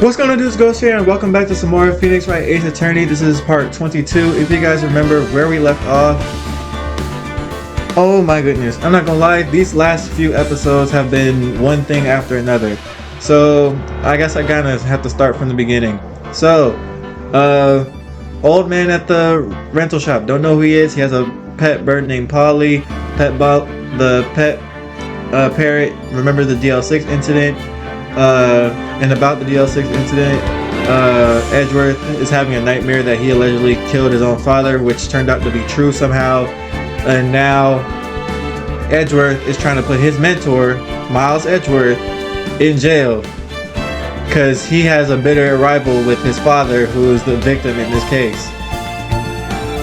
What's going on, dudes? Ghxst here, and welcome back to some more Phoenix Wright Ace Attorney. This is part 22. If you guys remember where we left off, oh my goodness, I'm not gonna lie, these last few episodes have been one thing after another. So I guess I kind of have to start from the beginning. So, old man at the rental shop. Don't know who he is. He has a pet bird named Polly. The pet parrot. Remember the DL6 incident? And about the DL6 incident, Edgeworth is having a nightmare that he allegedly killed his own father, which turned out to be true somehow. And now Edgeworth is trying to put his mentor, Miles Edgeworth, in jail because he has a bitter rival with his father, who is the victim in this case,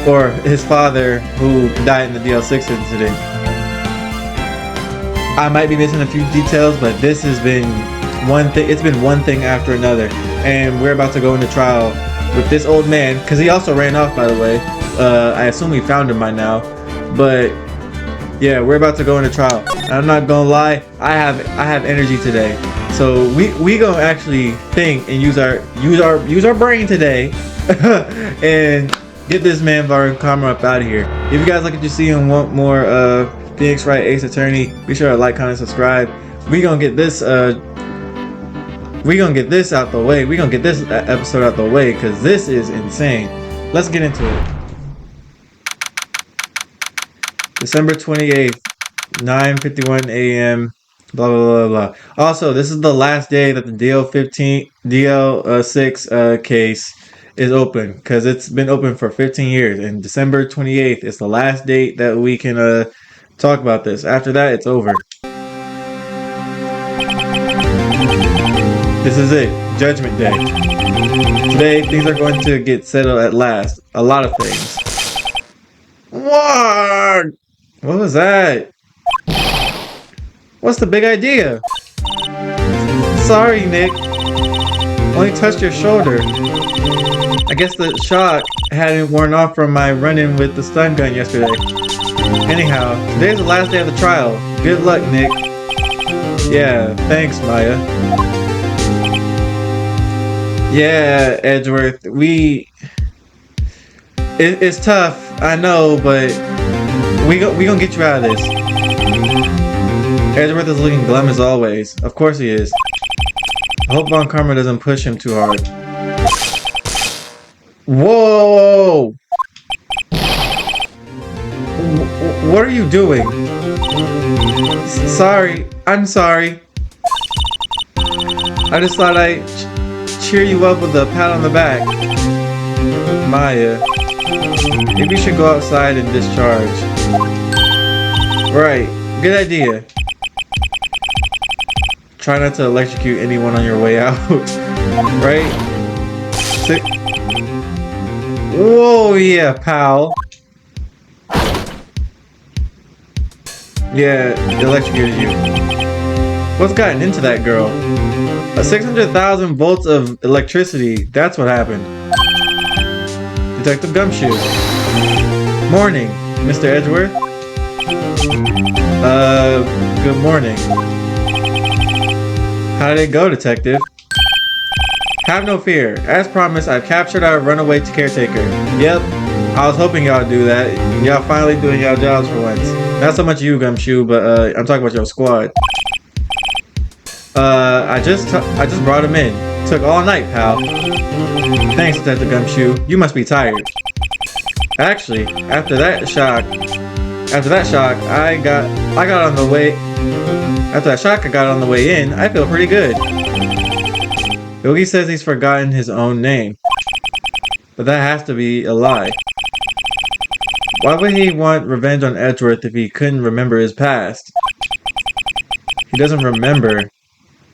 or his father who died in the DL6 incident. I might be missing a few details, but this has been one thing. It's been one thing after another, and we're about to go into trial with this old man, because he also ran off, by the way. I assume we found him by now, but yeah, we're about to go into trial. I'm not gonna lie, I have energy today, so we gonna actually think and use our brain today and get this man Karma up out of here. If you guys like what you see and want more Phoenix Wright Ace Attorney, be sure to like, comment, subscribe. We gonna get this out the way. We gonna get this episode out the way, because this is insane. Let's get into it. December 28th, 9:51 a.m. Blah blah blah blah. Also, this is the last day that the DL6 case is open, because it's been open for 15 years, and December 28th is the last date that we can talk about this. After that, it's over. This is it. Judgment Day. Today, things are going to get settled at last. A lot of things. What? What was that? What's the big idea? Sorry, Nick. Only touched your shoulder. I guess the shock hadn't worn off from my run-in with the stun gun yesterday. Anyhow, today's the last day of the trial. Good luck, Nick. Yeah, thanks, Maya. Yeah, Edgeworth, it's tough, I know, but we gonna get you out of this. Edgeworth is looking glum as always. Of course he is. I hope Von Karma doesn't push him too hard. Whoa! What are you doing? Sorry, I'm sorry. I just thought I'd cheer you up with a pat on the back. Maya, maybe you should go outside and discharge. Right, good idea. Try not to electrocute anyone on your way out. Right? Whoa, yeah, pal. Yeah, electrocuted you. What's gotten into that girl? 600,000 volts of electricity. That's what happened. Detective Gumshoe. Morning, Mr. Edgeworth. Good morning. How did it go, Detective? Have no fear. As promised, I've captured our runaway caretaker. Yep, I was hoping y'all would do that. Y'all finally doing y'all jobs for once. Not so much you, Gumshoe, but I'm talking about your squad. I just brought him in. Took all night, pal. Thanks, Detective Gumshoe. You must be tired. Actually, after that shock I got on the way. After that shock I got on the way in, I feel pretty good. Yogi says he's forgotten his own name, but that has to be a lie. Why would he want revenge on Edgeworth if he couldn't remember his past? He doesn't remember,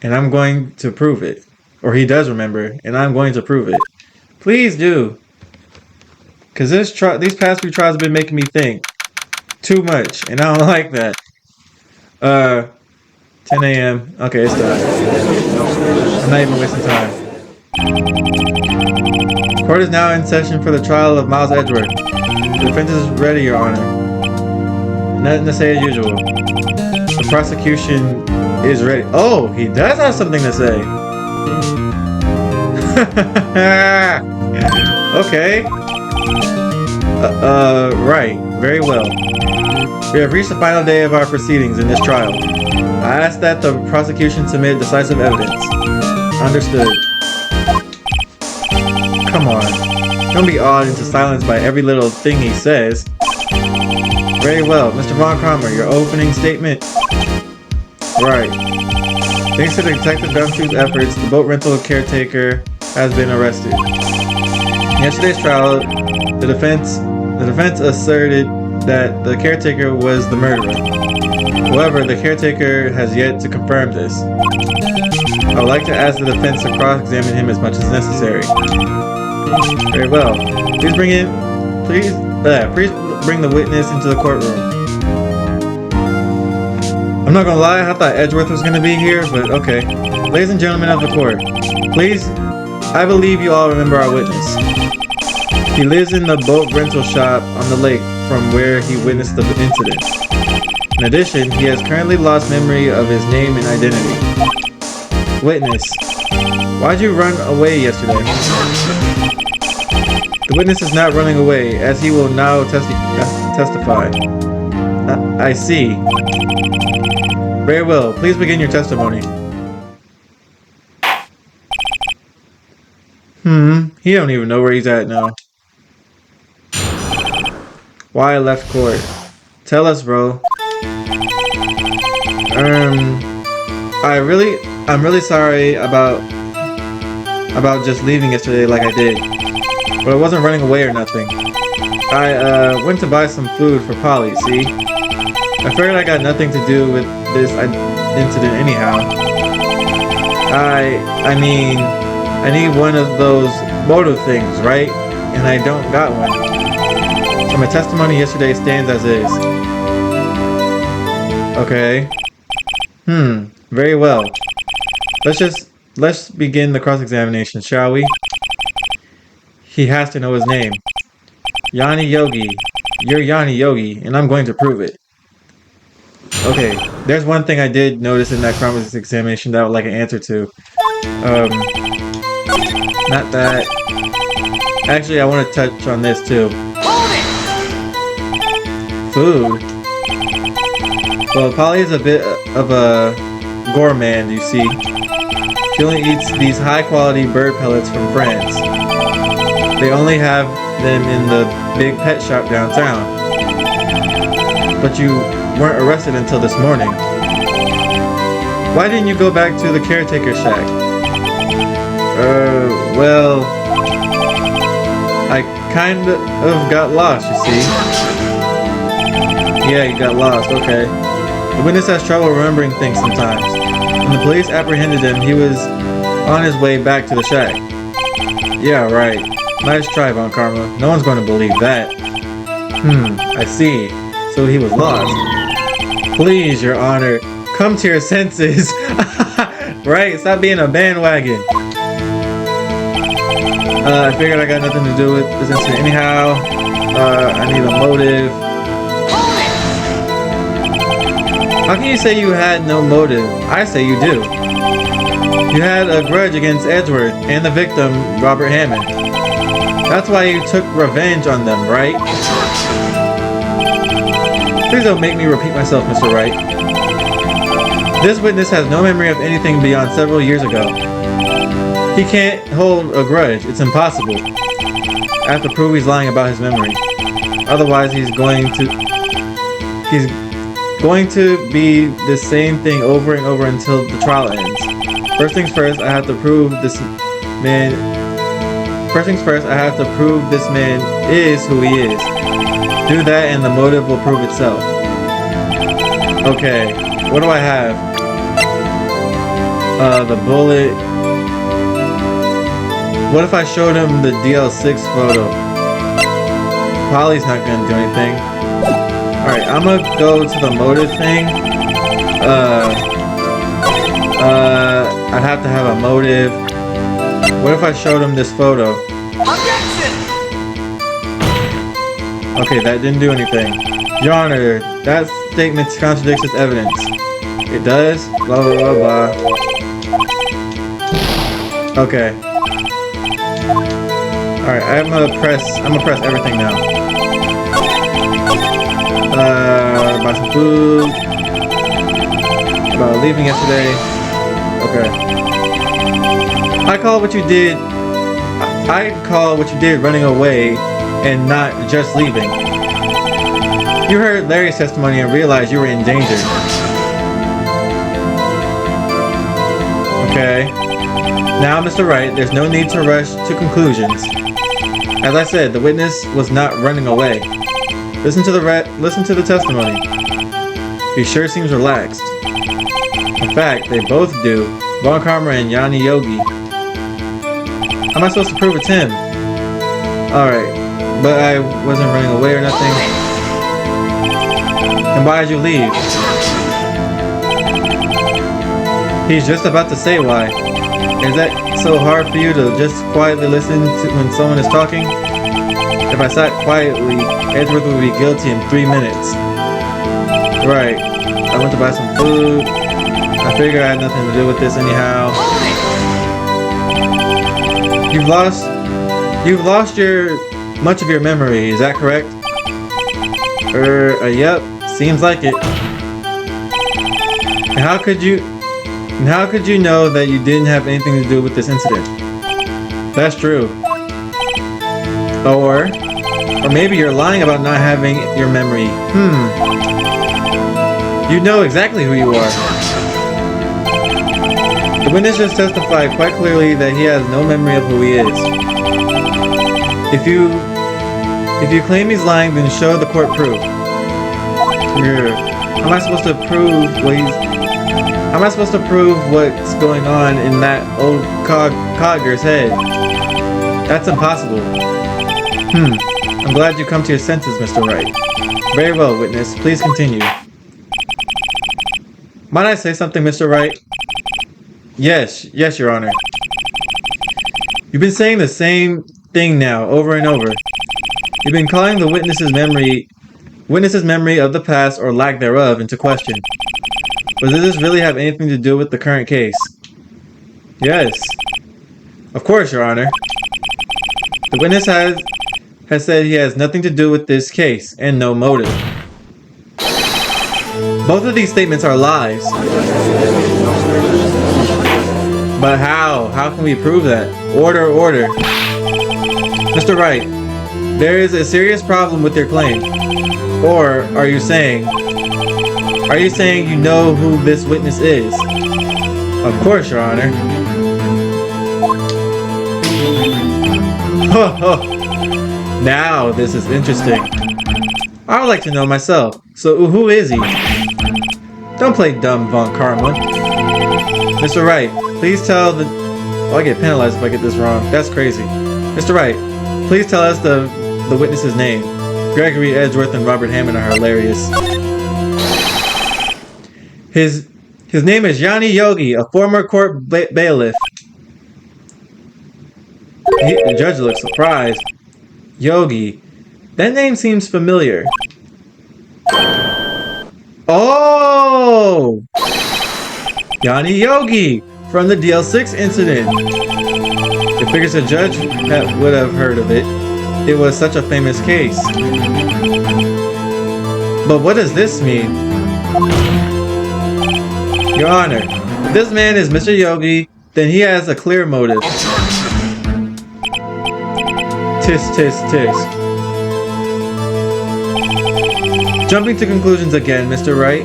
and I'm going to prove it. Or he does remember, and I'm going to prove it. Please do. Because these past few trials have been making me think too much, and I don't like that. 10 a.m. Okay, it's done. I'm not even wasting time. Court is now in session for the trial of Miles Edgeworth. The defense is ready, Your Honor. Nothing to say as usual. The prosecution is ready. Oh, he does have something to say. Okay. Right. Very well. We have reached the final day of our proceedings in this trial. I ask that the prosecution submit decisive evidence. Understood. Come on. Don't be awed into silence by every little thing he says. Very well. Mr. Von Cromer, your opening statement? Right. Thanks to Detective Gumshoe's efforts, the boat rental caretaker has been arrested. In yesterday's trial, the defense asserted that the caretaker was the murderer. However, the caretaker has yet to confirm this. I would like to ask the defense to cross-examine him as much as necessary. Very well. Please bring the witness into the courtroom. I'm not gonna lie, I thought Edgeworth was gonna be here, but okay. Ladies and gentlemen of the court, please, I believe you all remember our witness. He lives in the boat rental shop on the lake from where he witnessed the incident. In addition, he has currently lost memory of his name and identity. Witness, why'd you run away yesterday? The witness is not running away, as he will now testify. I see. Very well, please begin your testimony. He don't even know where he's at now. Why I left court? Tell us, bro. I'm really sorry about just leaving yesterday like I did. But I wasn't running away or nothing. I went to buy some food for Polly, see? I figured I got nothing to do with this incident anyhow. I mean, I need one of those motive things, right? And I don't got one. So my testimony yesterday stands as is. Okay. Very well. Let's begin the cross-examination, shall we? He has to know his name. Yanni Yogi. You're Yanni Yogi, and I'm going to prove it. Okay, there's one thing I did notice in that cross-examination that I would like an answer to. Not that. Actually, I want to touch on this too. Food. Well, Polly is a bit of a gourmand, you see. She only eats these high-quality bird pellets from France. They only have them in the big pet shop downtown. But you weren't arrested until this morning. Why didn't you go back to the caretaker shack? Well, I kind of got lost, you see. Yeah, you got lost, okay. The witness has trouble remembering things sometimes. When the police apprehended him, he was on his way back to the shack. Yeah, right. Nice try, Von Karma. No one's going to believe that. I see. So he was lost. Please, Your Honor, come to your senses. Right, stop being a bandwagon. I figured I got nothing to do with this incident anyhow. I need a motive. How can you say you had no motive? I say you do. You had a grudge against Edgeworth and the victim, Robert Hammond. That's why you took revenge on them, right? Please don't make me repeat myself, Mr. Wright. This witness has no memory of anything beyond several years ago. He can't hold a grudge. It's impossible. I have to prove he's lying about his memory. Otherwise, he's going to be the same thing over and over until the trial ends. First things first, I have to prove this man is who he is. Do that and the motive will prove itself. Okay, what do I have? The bullet. What if I showed him the DL6 photo? Polly's not gonna do anything. Alright, I'm gonna go to the motive thing. I'd have to have a motive. What if I showed him this photo? Okay, that didn't do anything. Your Honor, that statement contradicts this evidence. It does? Blah, blah, blah, blah. Okay. Alright, I'm gonna press everything now. Buy some food. About leaving yesterday. Okay. I call what you did running away and not just leaving. You heard Larry's testimony and realized you were in danger. Okay. Now, Mr. Wright, there's no need to rush to conclusions. As I said, the witness was not running away. Listen to the testimony. He sure seems relaxed. In fact, they both do. Von Karma and Yanni Yogi. How am I supposed to prove it's him? Alright, but I wasn't running away or nothing. And why did you leave? He's just about to say why. Is that so hard for you to just quietly listen to when someone is talking? If I sat quietly, Edgeworth would be guilty in 3 minutes. Right. I went to buy some food. I figured I had nothing to do with this anyhow. You've lost much of your memory, is that correct? Yep. Seems like it. And how could you know that you didn't have anything to do with this incident? That's true. Or maybe you're lying about not having your memory. You know exactly who you are. The witness just testified quite clearly that he has no memory of who he is. If you claim he's lying, then show the court proof. How am I supposed to prove what's going on in that old cogger's head? That's impossible. I'm glad you come to your senses, Mr. Wright. Very well, witness. Please continue. Might I say something, Mr. Wright? Yes, Your Honor. You've been saying the same thing now, over and over. You've been calling the witness's memory of the past or lack thereof into question. But does this really have anything to do with the current case? Yes. Of course, Your Honor. The witness has said he has nothing to do with this case and no motive. Both of these statements are lies. But how? How can we prove that? Order. Mr. Wright, there is a serious problem with your claim. Or are you saying you know who this witness is? Of course, Your Honor. Now this is interesting. I would like to know myself. So who is he? Don't play dumb, Von Karma. Mr. Wright, please tell the... Oh, I get penalized if I get this wrong. That's crazy. Mr. Wright, please tell us the witness's name. Gregory Edgeworth and Robert Hammond are hilarious. His name is Yanni Yogi, a former court bailiff. The judge looks surprised. Yogi. That name seems familiar. Oh! Yanni Yogi from the DL6 incident. It figures the judge would have heard of it. It was such a famous case. But what does this mean? Your Honor, if this man is Mr. Yogi, then he has a clear motive. Tisk, tisk, tisk. Jumping to conclusions again, Mr. Wright.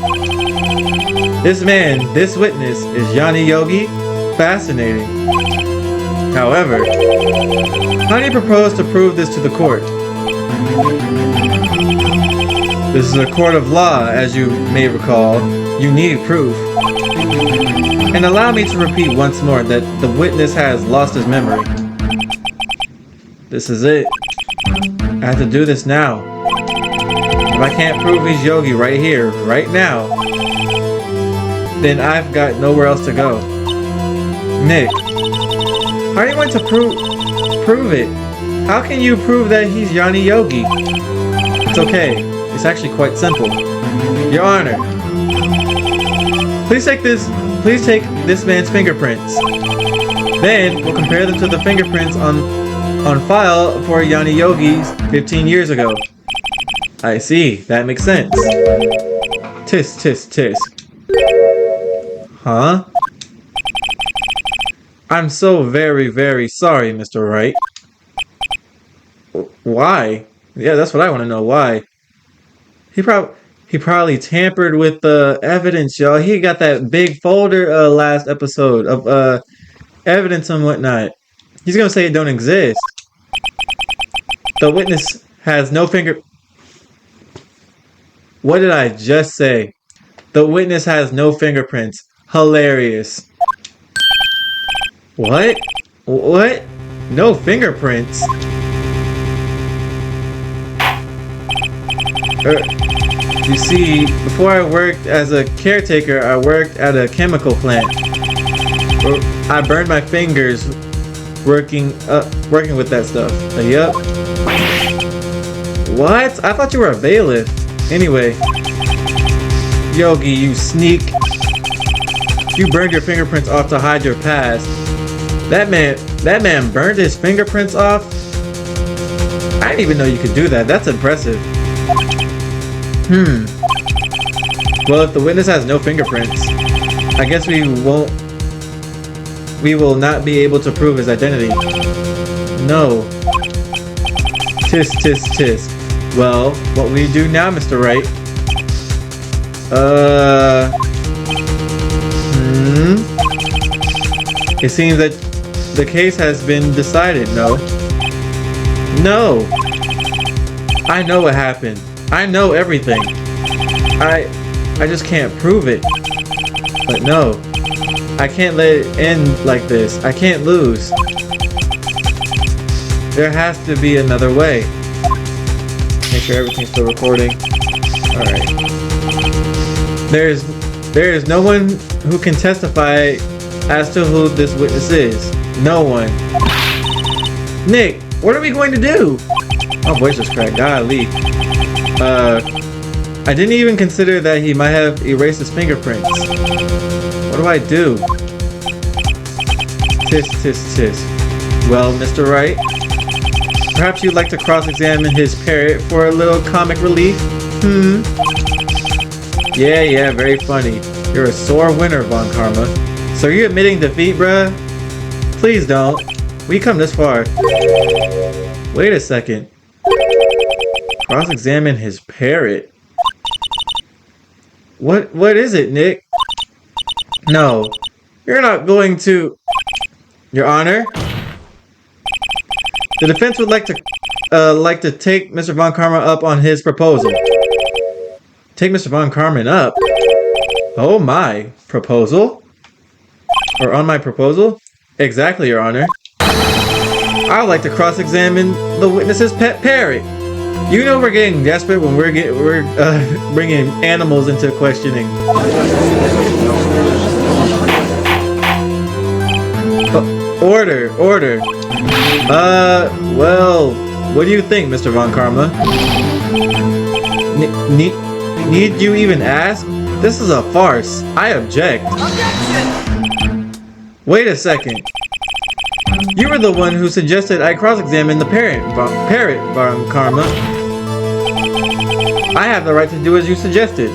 This witness, is Yanni Yogi? Fascinating. However, how do you propose to prove this to the court? This is a court of law, as you may recall. You need proof. And allow me to repeat once more that the witness has lost his memory. This is it. I have to do this now. If I can't prove he's Yogi right here, right now, then I've got nowhere else to go. Nick, how are you going to prove it? How can you prove that he's Yanni Yogi? It's okay. It's actually quite simple. Your Honor, please take this man's fingerprints. Then we'll compare them to the fingerprints on on file for Yanni Yogi 15 years ago. I see. That makes sense. Tisk, tisk, tisk. Huh? I'm so very, very sorry, Mr. Wright. Why? Yeah, that's what I want to know. Why? He probably tampered with the evidence, y'all. He got that big folder last episode of evidence and whatnot. He's gonna say it don't exist. The witness has no finger. What did I just say? The witness has no fingerprints. Hilarious. What? What? No fingerprints? You see, before I worked as a caretaker, I worked at a chemical plant. I burned my fingers working with that stuff. Yup. What? I thought you were a bailiff. Anyway, Yogi, you sneak. You burned your fingerprints off to hide your past. That man burned his fingerprints off? I didn't even know you could do that. That's impressive. Well, if the witness has no fingerprints, I guess we will not be able to prove his identity. No. Tisk, tisk, tisk. Well, what will you do now, Mr. Wright? It seems that the case has been decided, no? No! I know what happened. I know everything. I just can't prove it. But no. I can't let it end like this. I can't lose. There has to be another way. Make sure everything's still recording. Alright. There is no one who can testify as to who this witness is. No one. Nick, what are we going to do? My voice just cracked. Golly. I didn't even consider that he might have erased his fingerprints. What do I do? Tisk, tisk, tisk. Well, Mr. Wright, perhaps you'd like to cross-examine his parrot for a little comic relief? Yeah, very funny. You're a sore winner, Von Karma. So are you admitting defeat, bruh? Please don't. We come this far. Wait a second. Cross-examine his parrot. What is it, Nick? No. You're not going to... Your Honor? The defense would like to take Mr. Von Karma up on his proposal. Take Mr. Von Karma up? Oh my. Proposal? Or on my proposal? Exactly, Your Honor. I would like to cross-examine the witness's pet parrot. You know we're getting desperate when we're bringing animals into questioning. Order. Well, what do you think, Mr. Von Karma? Need you even ask? This is a farce. I object. Objection! Wait a second. You were the one who suggested I cross-examine the parrot, Von Karma. I have the right to do as you suggested.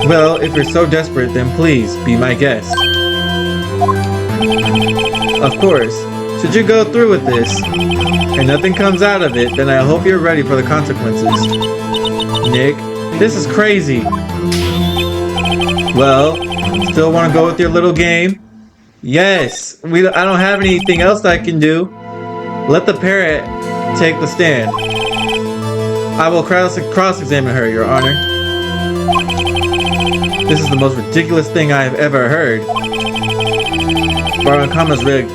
Well, if you're so desperate, then please, be my guest. Of course. Should you go through with this, and nothing comes out of it, then I hope you're ready for the consequences. Nick, this is crazy. Well, still want to go with your little game? Yes. I don't have anything else that I can do. Let the parrot take the stand. I will cross-examine her, Your Honor. This is the most ridiculous thing I have ever heard. Baron Kama's rigged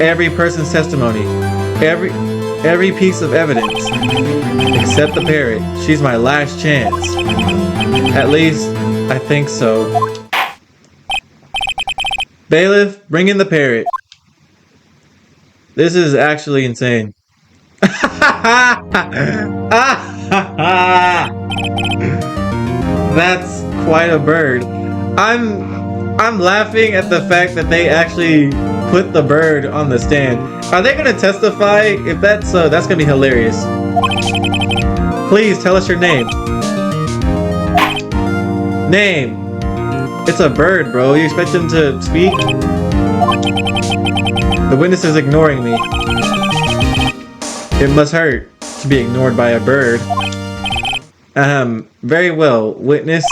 every person's testimony, every piece of evidence, except the parrot. She's my last chance. At least, I think so. Bailiff, bring in the parrot. This is actually insane. That's quite a bird. I'm I'm laughing at the fact that they actually put the bird on the stand. Are they gonna testify? If that's so, that's gonna be hilarious. Please tell us your name. Name. It's a bird, bro. You expect them to speak? The witness is ignoring me. It must hurt to be ignored by a bird. Very well. Witness.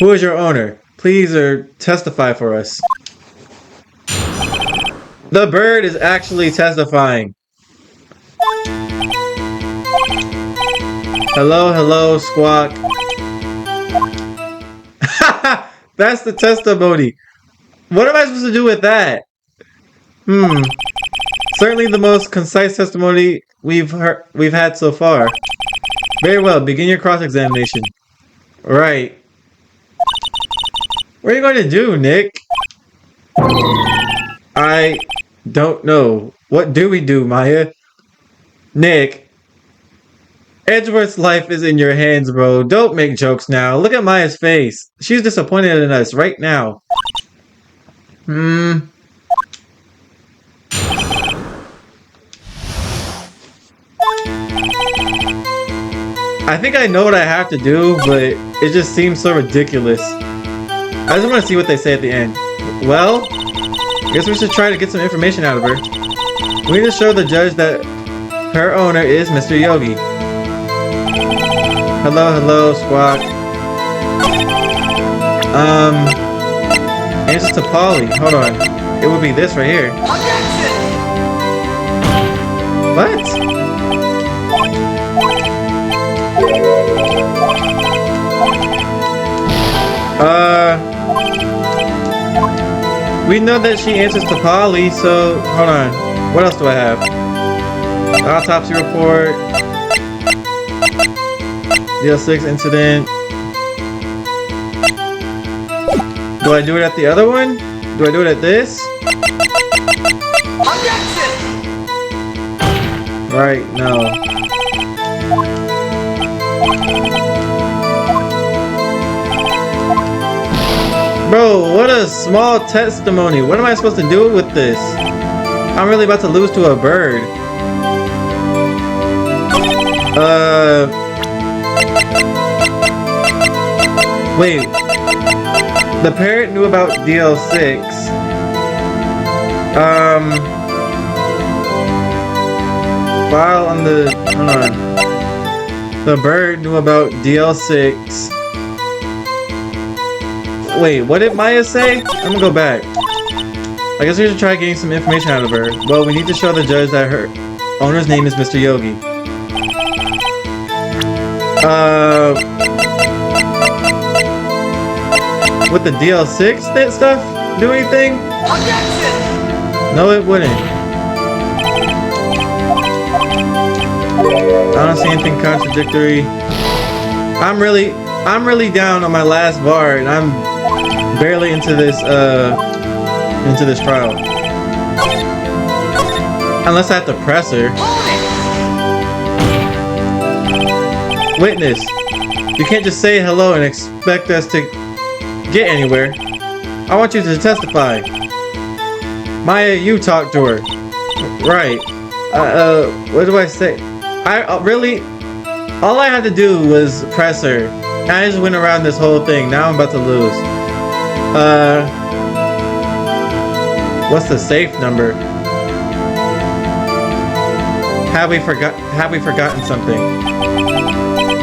Who is your owner? Please testify for us. The bird is actually testifying. Hello, hello, squawk. That's the testimony. What am I supposed to do with that? Certainly the most concise testimony we've had so far. Very well, begin your cross-examination. Right. What are you going to do, Nick? I don't know. What do we do, Maya? Nick. Edgeworth's life is in your hands, bro. Don't make jokes now. Look at Maya's face. She's disappointed in us right now. I think I know what I have to do, but it just seems so ridiculous. I just want to see what they say at the end. Well, I guess we should try to get some information out of her. We need to show the judge that her owner is Mr. Yogi. Hello, hello, squawk. Answers to Polly. Hold on. It would be this right here. What? We know that she answers to Polly, so hold on. What else do I have? Autopsy report. DL6 incident. Do I do it at the other one? Do I do it at this? Right, no. Bro, what a small testimony. What am I supposed to do with this? I'm really about to lose to a bird. Wait. The parrot knew about DL6. File on the... Hold on. The bird knew about DL6. Wait, what did Maya say? I'm gonna go back. I guess we should try getting some information out of her. Well, we need to show the judge that her owner's name is Mr. Yogi. Would the DL6 stuff do anything? No, it wouldn't. I don't see anything contradictory. I'm really down on my last bar, and I'm barely into this trial. Unless I have to press her. Witness, you can't just say hello and expect us to get anywhere. I want you to testify. Maya, you talk to her. Right. What do I say? All I had to do was press her. I just went around this whole thing. Now I'm about to lose. What's the safe number? Have we forgotten something?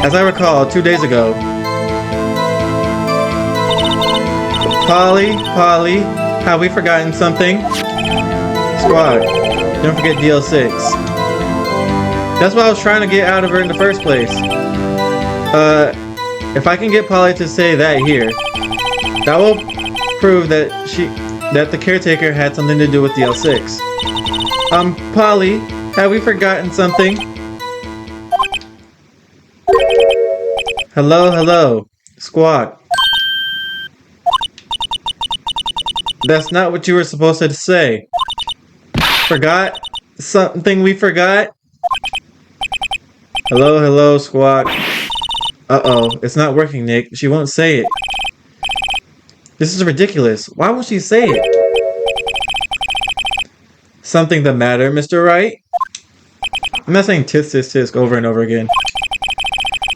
As I recall, 2 days ago. Polly, have we forgotten something? Squad, don't forget DL6. That's what I was trying to get out of her in the first place. If I can get Polly to say that here, that will prove that the caretaker had something to do with DL6. Polly, have we forgotten something? Hello, squad. That's not what you were supposed to say. Forgot? Something we forgot? Hello, squad. Uh-oh, it's not working, Nick. She won't say it. This is ridiculous. Why would she say it? Something the matter, Mr. Wright? I'm not saying tisk tisk tisk over and over again.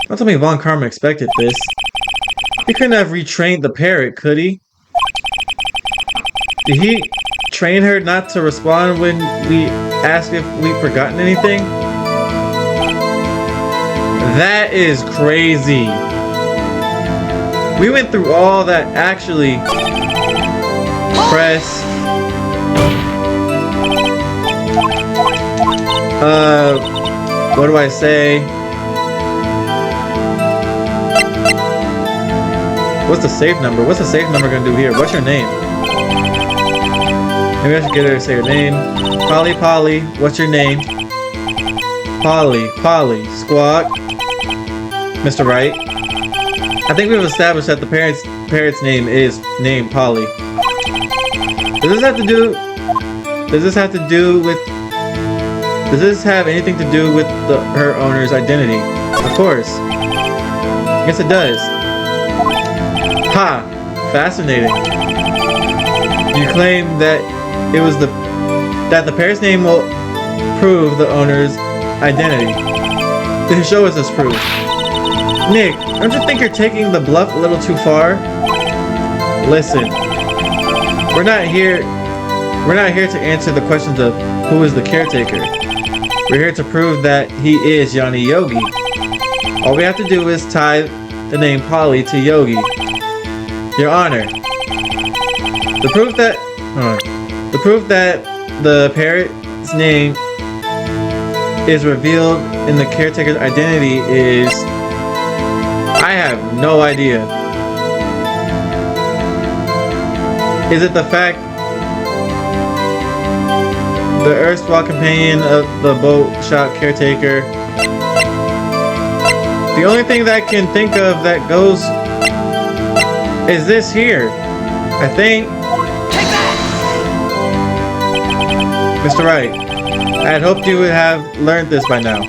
Don't tell me Von Karma expected this. He couldn't have retrained the parrot, could he? Did he train her not to respond when we asked if we'd forgotten anything? That is crazy. We went through all that actually. Press. What do I say? What's the safe number? What's the safe number gonna do here? What's your name? Maybe I should get her to say her name. Polly, Polly. What's your name? Polly, Polly. Squawk. Mr. Wright. I think we've established that the parrot's name is named Polly. Does this have to do? Does this have to do with? Does this have anything to do with her owner's identity? Of course. Yes, it does. Ha! Fascinating. You claim that it was that the parrot's name will prove the owner's identity. Then show us this proof. Nick, don't you think you're taking the bluff a little too far? Listen, we're not here to answer the questions of who is the caretaker. We're here to prove that he is Yanni Yogi. All we have to do is tie the name Polly to Yogi. Your Honor, the proof that the parrot's name is revealed in the caretaker's identity is... I have no idea. Is it the fact the erstwhile companion of the boat shop caretaker? The only thing that I can think of that goes is this here. I think. Mr. Wright, I had hoped you would have learned this by now.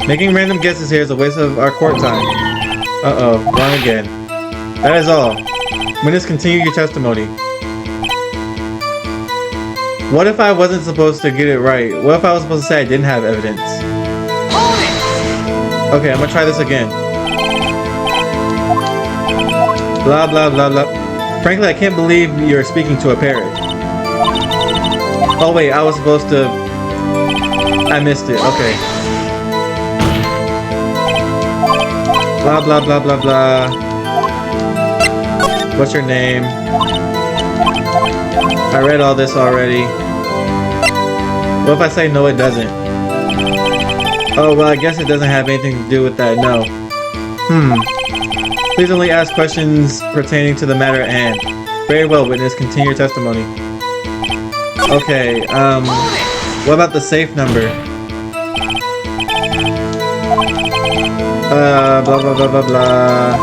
Making random guesses here is a waste of our court time. Uh-oh, wrong again. That is all. Witness, continue your testimony. What if I wasn't supposed to get it right? What if I was supposed to say I didn't have evidence? Okay, I'm gonna try this again. Blah, blah, blah, blah. Frankly, I can't believe you're speaking to a parrot. Oh wait, I was supposed to... I missed it, okay. Blah, blah, blah, blah, blah. What's your name? I read all this already. What if I say no, it doesn't? Oh, well, I guess it doesn't have anything to do with that, no. Please only ask questions pertaining to the matter at hand. Very well, witness. Continue your testimony. Okay, what about the safe number? Blah, blah, blah, blah, blah.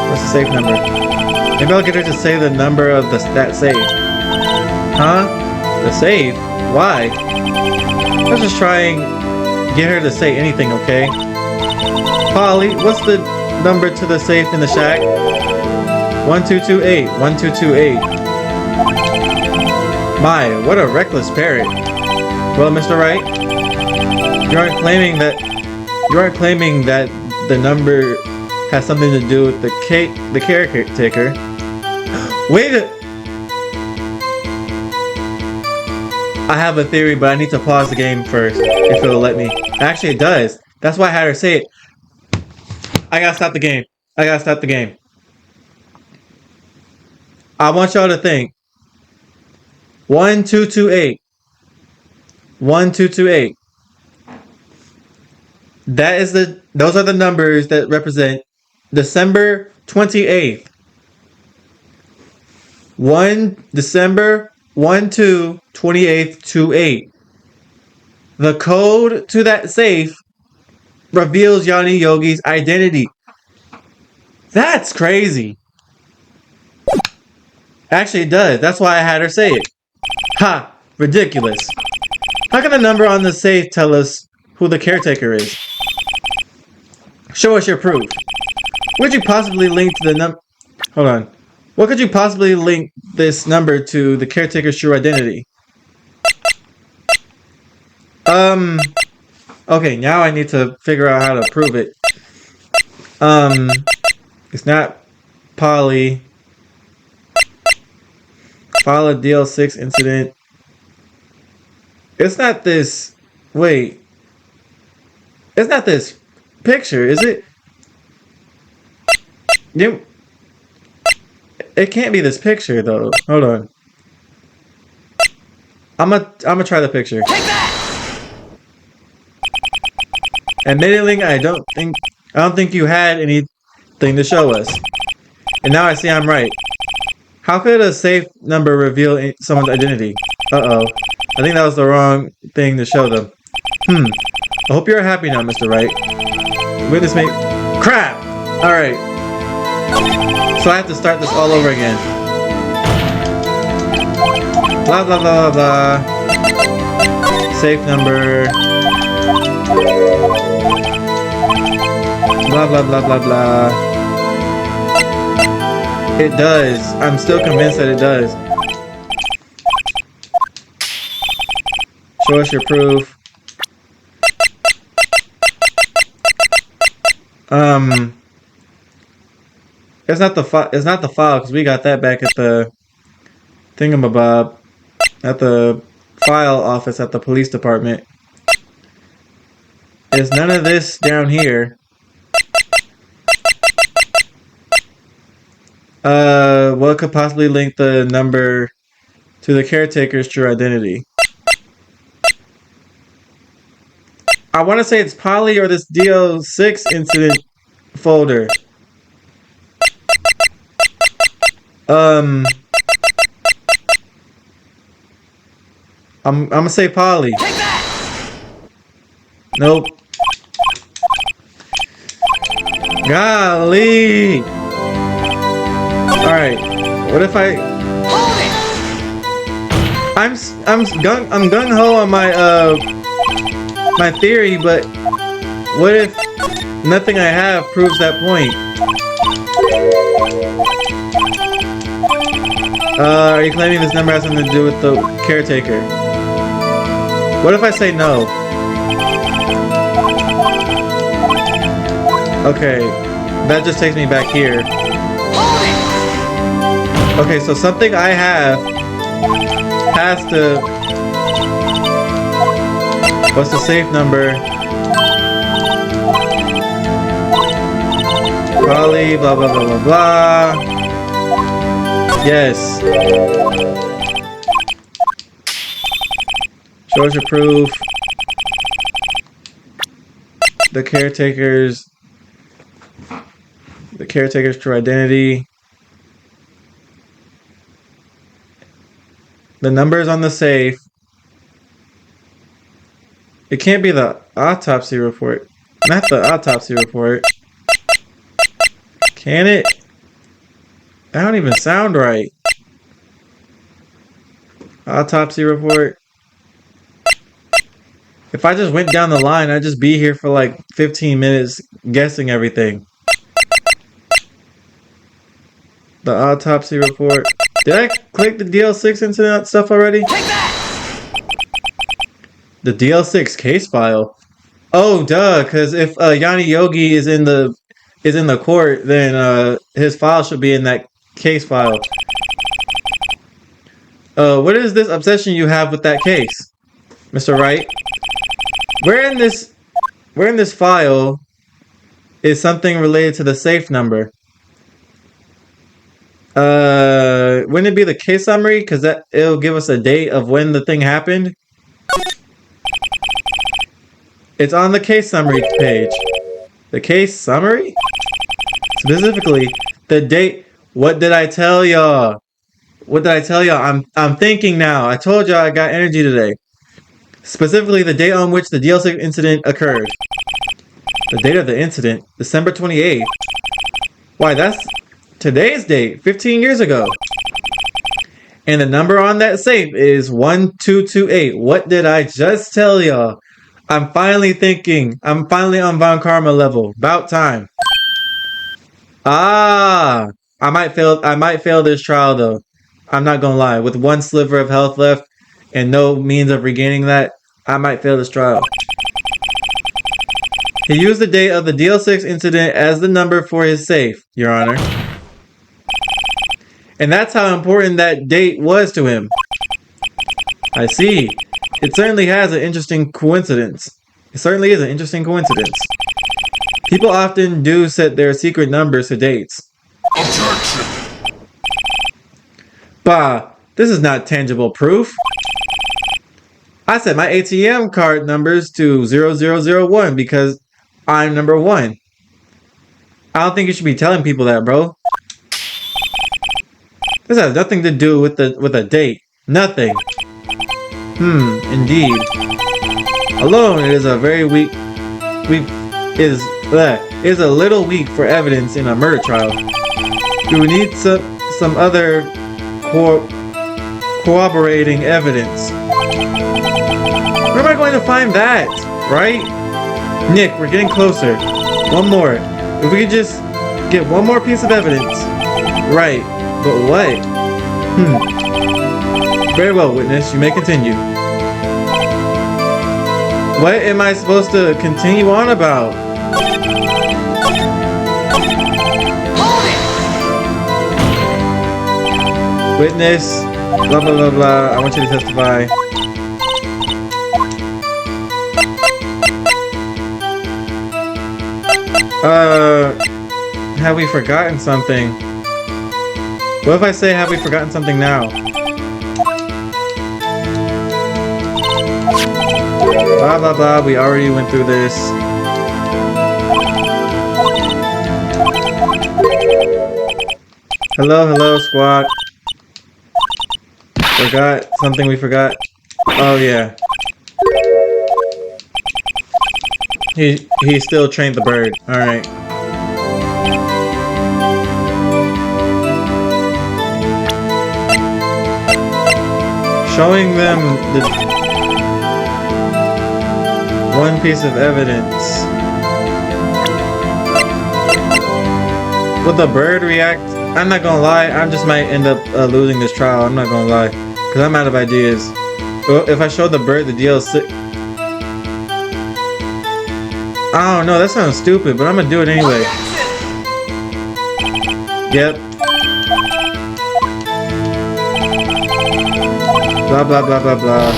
What's the safe number? Maybe I'll get her to say the number of that safe. Huh? The safe? Why? Let's just try and get her to say anything, okay? Polly, what's the number to the safe in the shack? 1228. 1228. My, what a reckless parrot. Well, Mr. Wright, you aren't claiming that the number has something to do with the caretaker. Wait a... I have a theory, but I need to pause the game first, if it'll let me. Actually, it does. That's why I had her say it. I gotta stop the game. I gotta stop the game. I want y'all to think. 1228. 1228. Those are the numbers that represent December 28th. December 28th 28. The code to that safe reveals Yanni Yogi's identity. That's crazy. Actually, it does. That's why I had her say it. Ha! Ridiculous. How can the number on the safe tell us who the caretaker is? Show us your proof. Would you possibly link to the number... Hold on. What could you possibly link this number to the caretaker's true identity? Okay, now I need to figure out how to prove it. It's not Polly. File a DL6 incident. It's not this. Wait. It's not this picture, is it? It can't be this picture though. Hold on. I'm gonna try the picture. Take that! Admittedly, I don't think you had anything to show us. And now I see I'm right. How could a safe number reveal someone's identity? Uh-oh. I think that was the wrong thing to show them. I hope you're happy now, Mr. Wright. Witness me. Crap! Alright. So I have to start this all over again. Blah, blah, blah, blah, blah. Safe number. Blah, blah, blah, blah, blah. It does. I'm still convinced that it does. Show us your proof. It's not the file because we got that back at the thingamabob, at the file office at the police department. There's none of this down here. What could possibly link the number to the caretaker's true identity? I want to say it's Polly or this DO6 incident folder. I'm gonna say Polly. Take that! Nope. Golly. All right. What if I? Hold it! I'm gung ho on my theory, but what if nothing I have proves that point? Are you claiming this number has something to do with the caretaker? What if I say no? Okay, that just takes me back here. Hold it! Okay, so something I have has to... What's the safe number? Probably blah blah blah blah blah. Yes. Show us your proof. The caretaker's true identity. The numbers on the safe. It can't be the autopsy report. Not the autopsy report. Can it? That don't even sound right. Autopsy report. If I just went down the line, I'd just be here for like 15 minutes guessing everything. The autopsy report. Did I click the DL6 incident stuff already? Take that! The DL6 case file. Oh, duh, because if Yanni Yogi is in the court, then his file should be in that case file. What is this obsession you have with that case, Mr. Wright? Where in this file is something related to the safe number? Wouldn't it be the case summary? Because it'll give us a date of when the thing happened. It's on the case summary page. The case summary? Specifically, the date. What did I tell y'all? What did I tell y'all? I'm thinking now. I told y'all I got energy today. Specifically, the date on which the DLC incident occurred. The date of the incident, December 28th. Why, that's today's date, 15 years ago. And the number on that safe is 1228. What did I just tell y'all? I'm finally thinking. I'm finally on Von Karma level. About time. Ah, I might fail this trial though. I'm not gonna lie. With one sliver of health left and no means of regaining that, I might fail this trial. He used the date of the DL6 incident as the number for his safe, Your Honor. And that's how important that date was to him. I see. It certainly has an interesting coincidence. It certainly is an interesting coincidence. People often do set their secret numbers to dates. Objection! Bah, this is not tangible proof. I set my ATM card numbers to 0001 because I'm number 1. I don't think you should be telling people that, bro. This has nothing to do with a date. Nothing. Indeed. Alone, it is a very is a little weak for evidence in a murder trial. Do we need some other corroborating evidence? Where am I going to find that? Right? Nick, we're getting closer. One more. If we could just get one more piece of evidence. Right. But what? Very well, witness. You may continue. What am I supposed to continue on about? Hold it! Witness. Blah, blah, blah, blah. I want you to testify. Have we forgotten something? What if I say, have we forgotten something now? Blah, blah, blah. We already went through this. Hello, hello, squad. Forgot something we forgot. Oh, yeah. He still trained the bird. Alright. Showing them the one piece of evidence. Will the bird react? I'm not gonna lie, I just might end up losing this trial. I'm not gonna lie. Because I'm out of ideas. If I show the bird the DLC... I don't know, that sounds stupid, but I'm gonna do it anyway. Yep. Blah, blah, blah, blah, blah.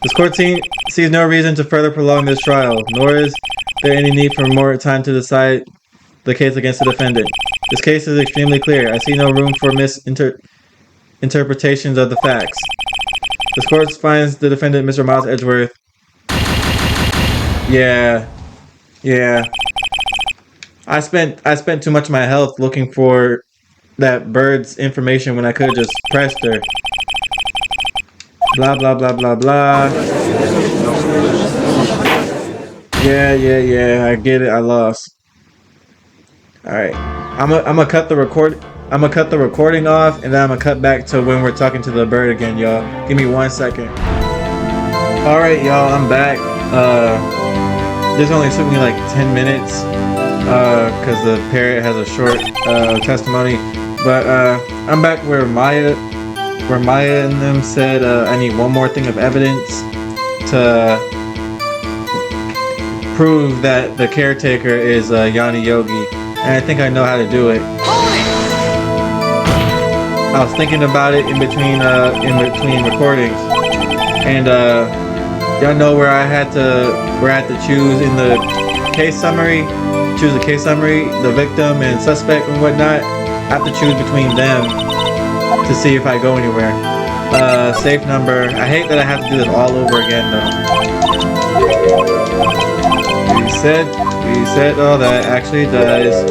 This court sees no reason to further prolong this trial, nor is there any need for more time to decide the case against the defendant. This case is extremely clear. I see no room for misinterpretations of the facts. This court finds the defendant, Mr. Miles Edgeworth. Yeah. I spent too much of my health looking for that bird's information when I could have just pressed her. Blah, blah, blah, blah, blah. Yeah. I get it. I lost. Alright. I'm gonna cut the recording off, and then I'm gonna cut back to when we're talking to the bird again, y'all. Give me 1 second. Alright, y'all, I'm back. This only took me like 10 minutes, because the parrot has a short testimony. But I'm back where Maya and them said I need one more thing of evidence to prove that the caretaker is Yanni Yogi, and I think I know how to do it. I was thinking about it in between recordings, and y'all know where I had to choose in the case summary, the victim and suspect and whatnot. I have to choose between them to see if I go anywhere. Safe number. I hate that I have to do this all over again though. Reset. Oh, that actually does.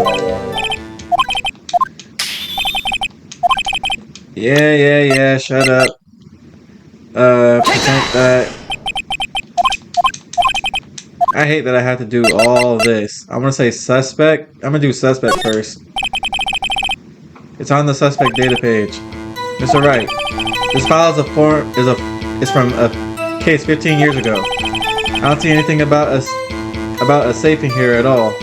Yeah. Shut up. Pretend that. I hate that I have to do all this. I'm gonna say suspect. I'm gonna do suspect first. It's on the suspect data page. Mr. Wright, this file is from a case 15 years ago. I don't see anything about about a safe in here at all.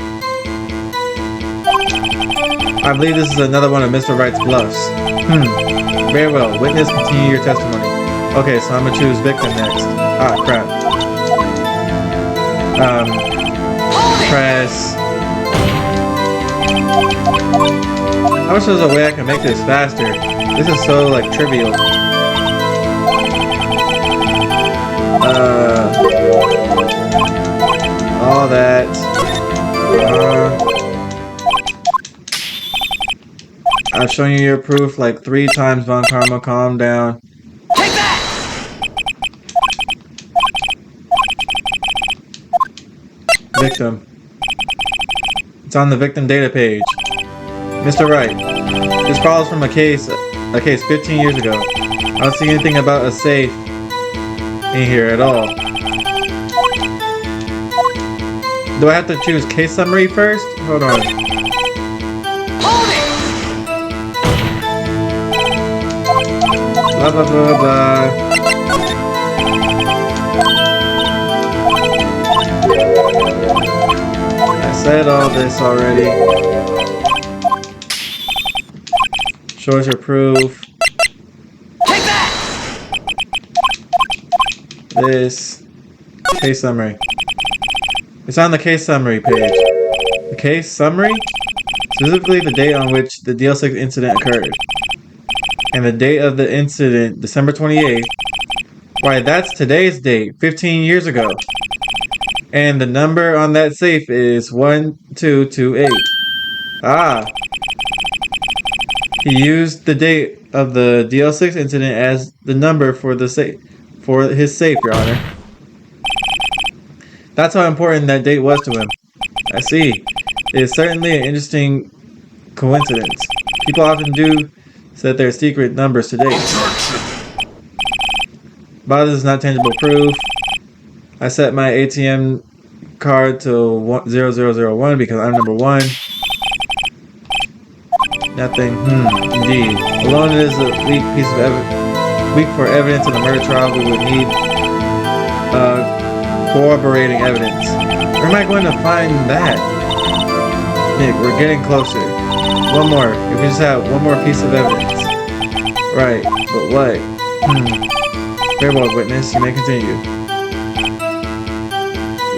I believe this is another one of Mr. Wright's bluffs. Very well. Witness, continue your testimony. Okay, so I'm gonna choose victim next. Ah, crap. Press. I wish there was a way I can make this faster. This is so, like, trivial. All that. I've shown you your proof like 3 times, Von Karma. Calm down. Take that! Victim. It's on the victim data page. Mr. Wright, this follows from a case 15 years ago. I don't see anything about a safe in here at all. Do I have to choose case summary first? Hold on. Hold it! Blah blah blah blah. I said all this already. Show us your proof. Take that! This case summary. It's on the case summary page. The case summary? Specifically the date on which the DL6 incident occurred. And the date of the incident, December 28th. Why, that's today's date, 15 years ago. And the number on that safe is 1228. Ah. He used the date of the DL6 incident as the number for the safe, for his safe, Your Honor. That's how important that date was to him. I see. It is certainly an interesting coincidence. People often do set their secret numbers to dates. But this is not tangible proof. I set my ATM card to 0001 because I'm number 1. Nothing. Indeed. Alone it is a weak piece of weak for evidence in a murder trial. We would need corroborating evidence. Where am I going to find that? Nick, we're getting closer. One more. If we just have one more piece of evidence. Right, but what? Very well, witness. You may continue.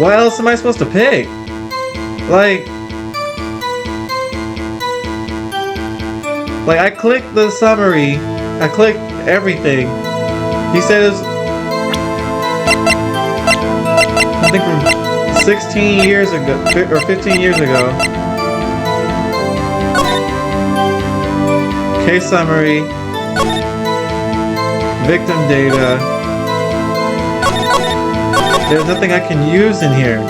What else am I supposed to pick? Like I clicked the summary. I clicked everything. He said it was something from 16 years ago, or 15 years ago. Case summary. Victim data. There's nothing I can use in here.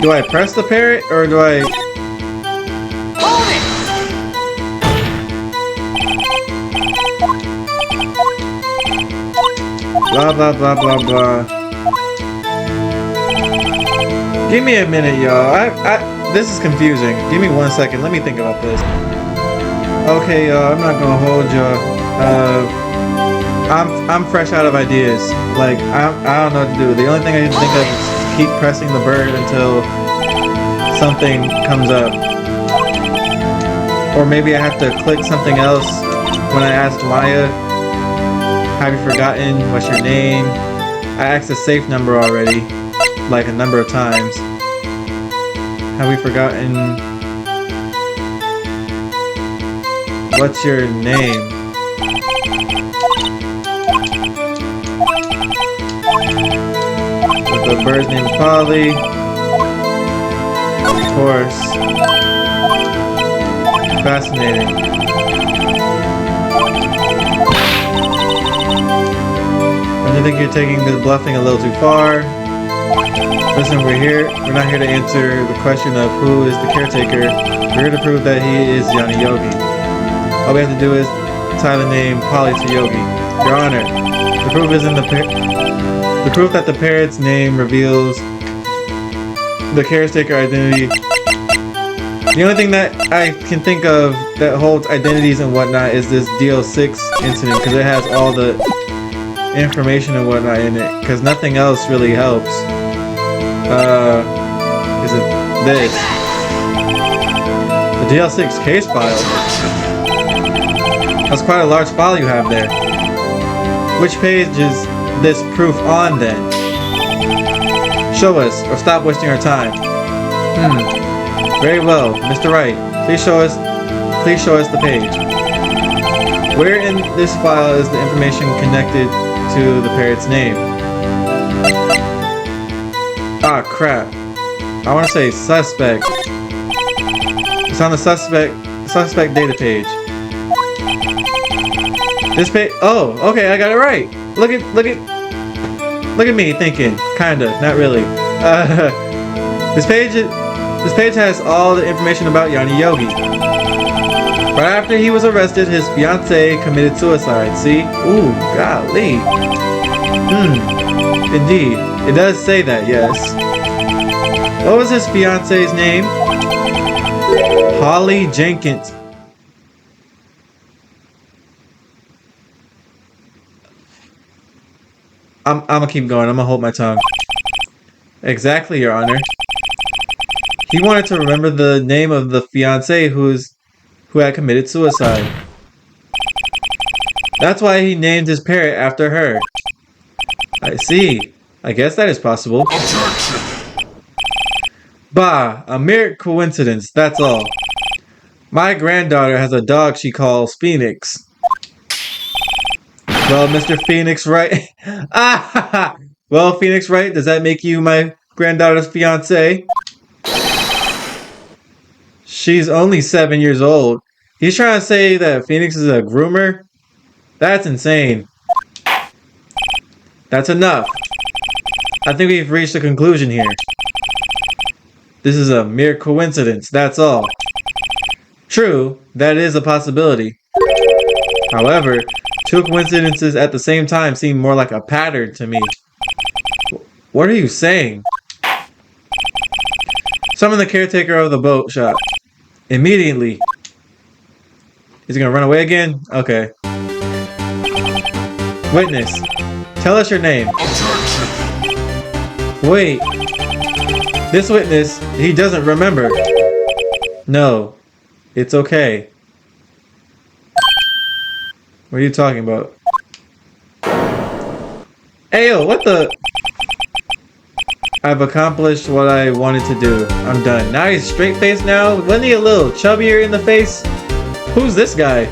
Do I press the parrot or do I... Hold it! Blah blah blah blah blah. Give me a minute, y'all. This is confusing. Give me 1 second. Let me think about this. Okay, y'all. I'm not gonna hold y'all. I'm fresh out of ideas. Like I don't know what to do. The only thing I can think of is keep pressing the bird until something comes up. Or maybe I have to click something else when I ask Maya, have you forgotten what's your name? I asked the safe number already, like a number of times. Have we forgotten what's your name? The bird's name is Polly. Of course. Fascinating. I think you're taking this bluffing a little too far. Listen, we're not here to answer the question of who is the caretaker. We're here to prove that he is Yanni Yogi. All we have to do is tie the name Polly to Yogi. Your Honor, the proof is in the proof that the parrot's name reveals the caretaker identity The only thing that I can think of that holds identities and whatnot is this DL6 incident, because it has all the information and whatnot in it, because nothing else really helps. Is it this? The DL6 case file. That's quite a large file you have there. Which page is this proof on then? Show us, or stop wasting our time. Very well, Mr. Wright. Please show us the page. Where in this file is the information connected to the parrot's name? Ah, crap. I want to say suspect. It's on the suspect data page. This page. Oh, okay, I got it right. Look at me thinking. Kinda, not really. This page has all the information about Yanni Yogi. Right after he was arrested, his fiancée committed suicide. See? Ooh, golly. Indeed, it does say that. Yes. What was his fiancée's name? Holly Jenkins. I'm gonna keep going. I'm gonna hold my tongue. Exactly, Your Honor. He wanted to remember the name of the fiancée who had committed suicide. That's why he named his parrot after her. I see. I guess that is possible. Objection! Bah, a mere coincidence, that's all. My granddaughter has a dog she calls Phoenix. Well, Mr. Phoenix Wright. Well, Phoenix Wright, does that make you my granddaughter's fiancé? She's only 7 years old. He's trying to say that Phoenix is a groomer? That's insane. That's enough. I think we've reached a conclusion here. This is a mere coincidence, that's all. True, that is a possibility. However, two coincidences at the same time seem more like a pattern to me. What are you saying? Summon the caretaker of the boat shop. Immediately. Is he gonna run away again? Okay. Witness, tell us your name. Objection! Wait. This witness, he doesn't remember. No. It's okay. What are you talking about? Ayo, what the? I've accomplished what I wanted to do. I'm done. Now he's straight faced now? Wasn't he a little chubbier in the face? Who's this guy?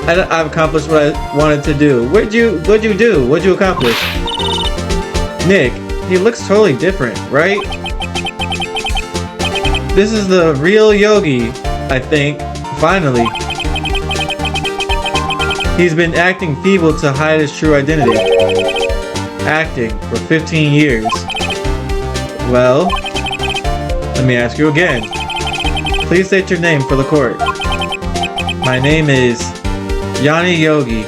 I've accomplished what I wanted to do. What'd you do? What'd you accomplish? Nick, he looks totally different, right? This is the real Yogi, I think. Finally. He's been acting feeble to hide his true identity. Acting for 15 years. Well, let me ask you again. Please state your name for the court. My name is Yanni Yogi.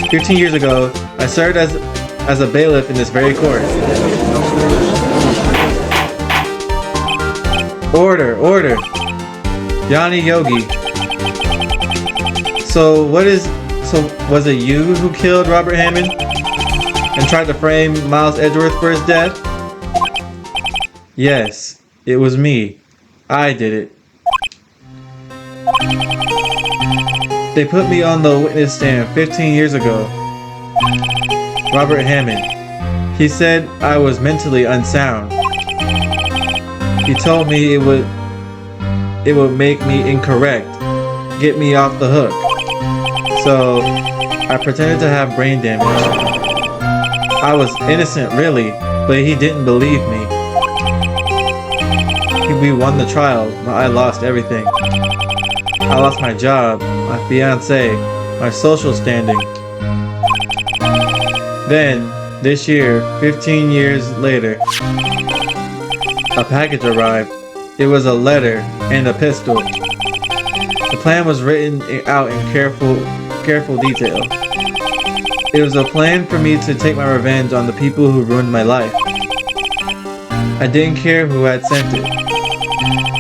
15 years ago, I served as a bailiff in this very court. Order. Yanni Yogi. So was it you who killed Robert Hammond and tried to frame Miles Edgeworth for his death? Yes, it was me. I did it. They put me on the witness stand 15 years ago. Robert Hammond. He said I was mentally unsound. He told me it would make me incorrect, get me off the hook. So I pretended to have brain damage. I was innocent really, but he didn't believe me. We won the trial, but I lost everything. I lost my job, my fiancé, my social standing. Then, this year, 15 years later, a package arrived. It was a letter and a pistol. The plan was written out in careful detail. It was a plan for me to take my revenge on the people who ruined my life. I didn't care who had sent it.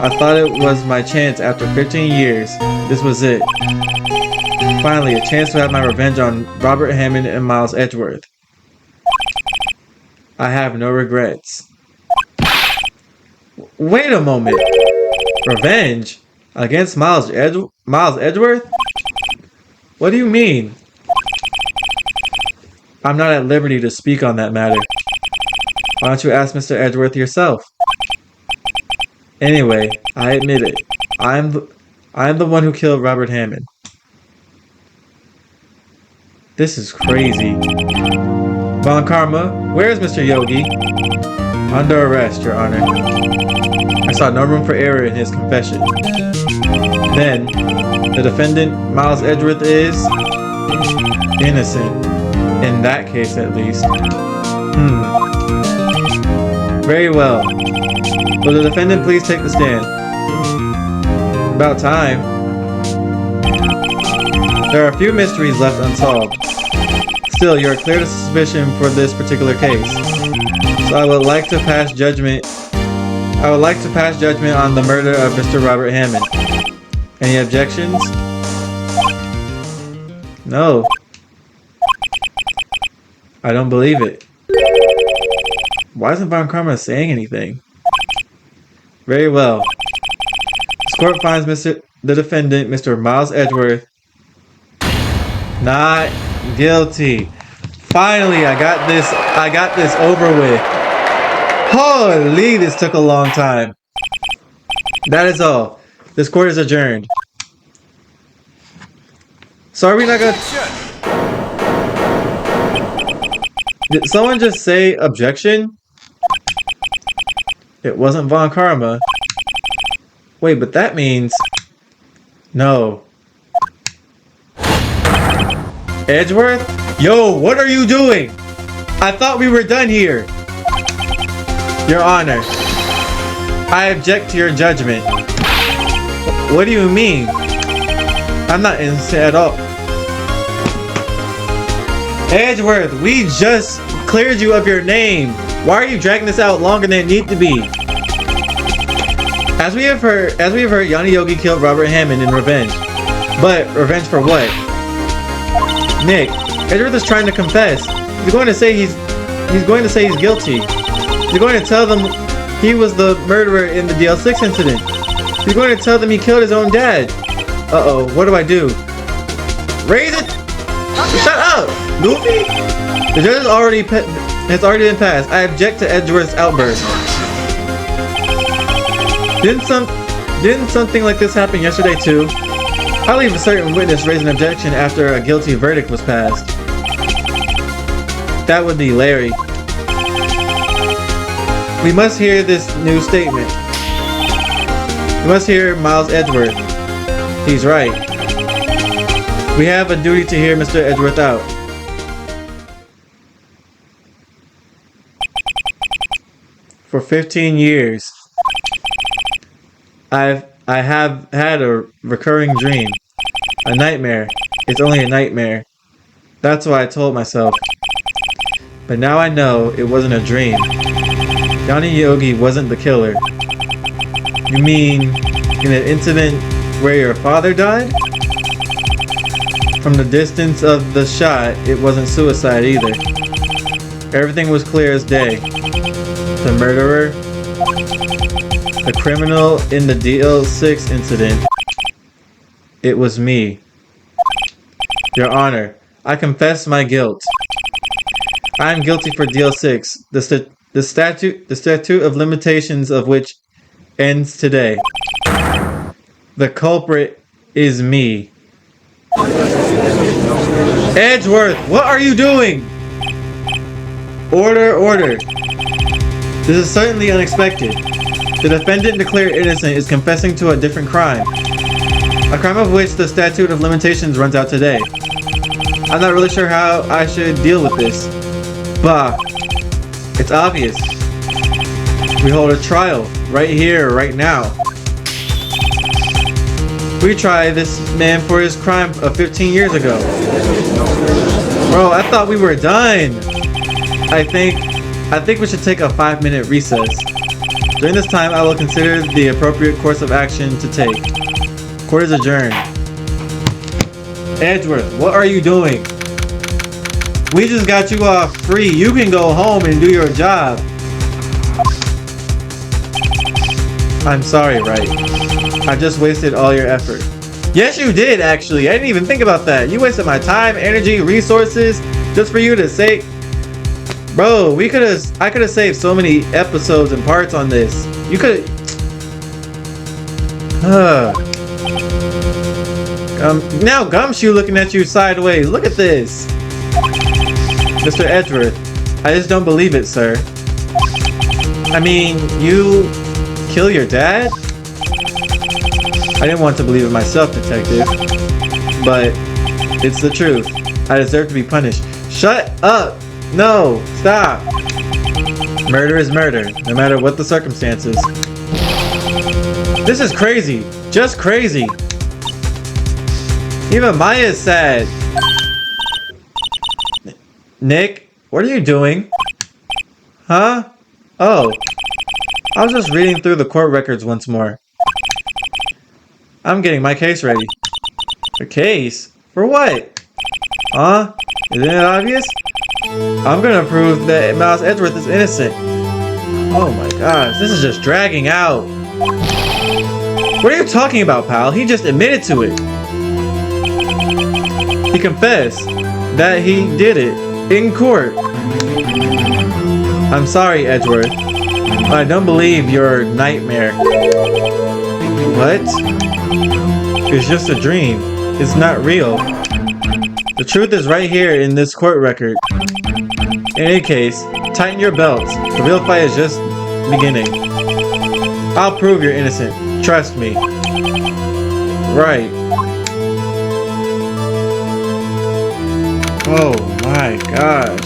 I thought it was my chance after 15 years. This was it. Finally, a chance to have my revenge on Robert Hammond and Miles Edgeworth. I have no regrets. Wait a moment. Revenge? Against Miles Edgeworth? What do you mean? I'm not at liberty to speak on that matter. Why don't you ask Mr. Edgeworth yourself? Anyway, I admit it. I'm the one who killed Robert Hammond. This is crazy. Von Karma, where is Mr. Yogi? Under arrest, Your Honor. I saw no room for error in his confession. Then, the defendant, Miles Edgeworth, is innocent. In that case, at least. Very well. Will the defendant please take the stand? About time. There are a few mysteries left unsolved. Still, you are clear to suspicion for this particular case. So I would like to pass judgment. On the murder of Mr. Robert Hammond. Any objections? No. I don't believe it. Why isn't Von Karma saying anything? Very well. This court finds the defendant, Mr. Miles Edgeworth, not guilty. Finally, I got this over with. Holy, this took a long time. That is all. This court is adjourned. So are we not gonna... Did someone just say objection? It wasn't Von Karma. Wait, but that means... No. Edgeworth? Yo, what are you doing? I thought we were done here. Your Honor, I object to your judgment. What do you mean? I'm not innocent at all. Edgeworth, we just cleared you of your name. Why are you dragging this out longer than it needs to be? As we have heard, Yanni Yogi killed Robert Hammond in revenge. But revenge for what? Nick, Edgeworth is trying to confess. He's going to say he's guilty. He's going to tell them he was the murderer in the DL6 incident. He's going to tell them he killed his own dad. Uh-oh, what do I do? Raise it! Shut up! Goofy? The judge has already been passed. I object to Edgeworth's outburst. Didn't something like this happen yesterday too? I believe a certain witness raised an objection after a guilty verdict was passed. That would be Larry. We must hear this new statement. We must hear Miles Edgeworth. He's right. We have a duty to hear Mr. Edgeworth out. For 15 years, I have had a recurring dream. A nightmare. It's only a nightmare. That's what I told myself. But now I know it wasn't a dream. Yanni Yogi wasn't the killer. You mean in an incident where your father died? From the distance of the shot, it wasn't suicide either. Everything was clear as day. The murderer, the criminal in the DL6 incident, it was me. Your Honor, I confess my guilt. I am guilty for DL6, the statute of limitations of which ends today. The culprit is me. Edgeworth, what are you doing? Order, order. This is certainly unexpected. The defendant declared innocent is confessing to a different crime. A crime of which the statute of limitations runs out today. I'm not really sure how I should deal with this. Bah. It's obvious. We hold a trial. Right here, right now. We try this man for his crime of 15 years ago. Bro, I thought we were done. I think we should take a 5-minute recess. During this time, I will consider the appropriate course of action to take. Court is adjourned. Edgeworth, what are you doing? We just got you off free. You can go home and do your job. I'm sorry, Wright. I just wasted all your effort. Yes, you did, actually. I didn't even think about that. You wasted my time, energy, resources just for you to say... Bro, I could have saved so many episodes and parts on this. You could have... now Gumshoe looking at you sideways. Look at this. Mr. Edgeworth, I just don't believe it, sir. I mean, you kill your dad? I didn't want to believe it myself, detective. But it's the truth. I deserve to be punished. Shut up! No! Stop! Murder is murder, no matter what the circumstances. This is crazy. Just crazy. Even Maya is sad. Nick, what are you doing? Huh? Oh. I was just reading through the court records once more. I'm getting my case ready. A case? For what? Huh? Isn't it obvious? I'm gonna prove that Miles Edgeworth is innocent. Oh my gosh, this is just dragging out. What are you talking about, pal? He just admitted to it. He confessed that he did it in court. I'm sorry, Edgeworth. I don't believe your nightmare. What? It's just a dream. It's not real. The truth is right here in this court record. In any case, tighten your belts. The real fight is just beginning. I'll prove you're innocent. Trust me. Right. Oh my gosh.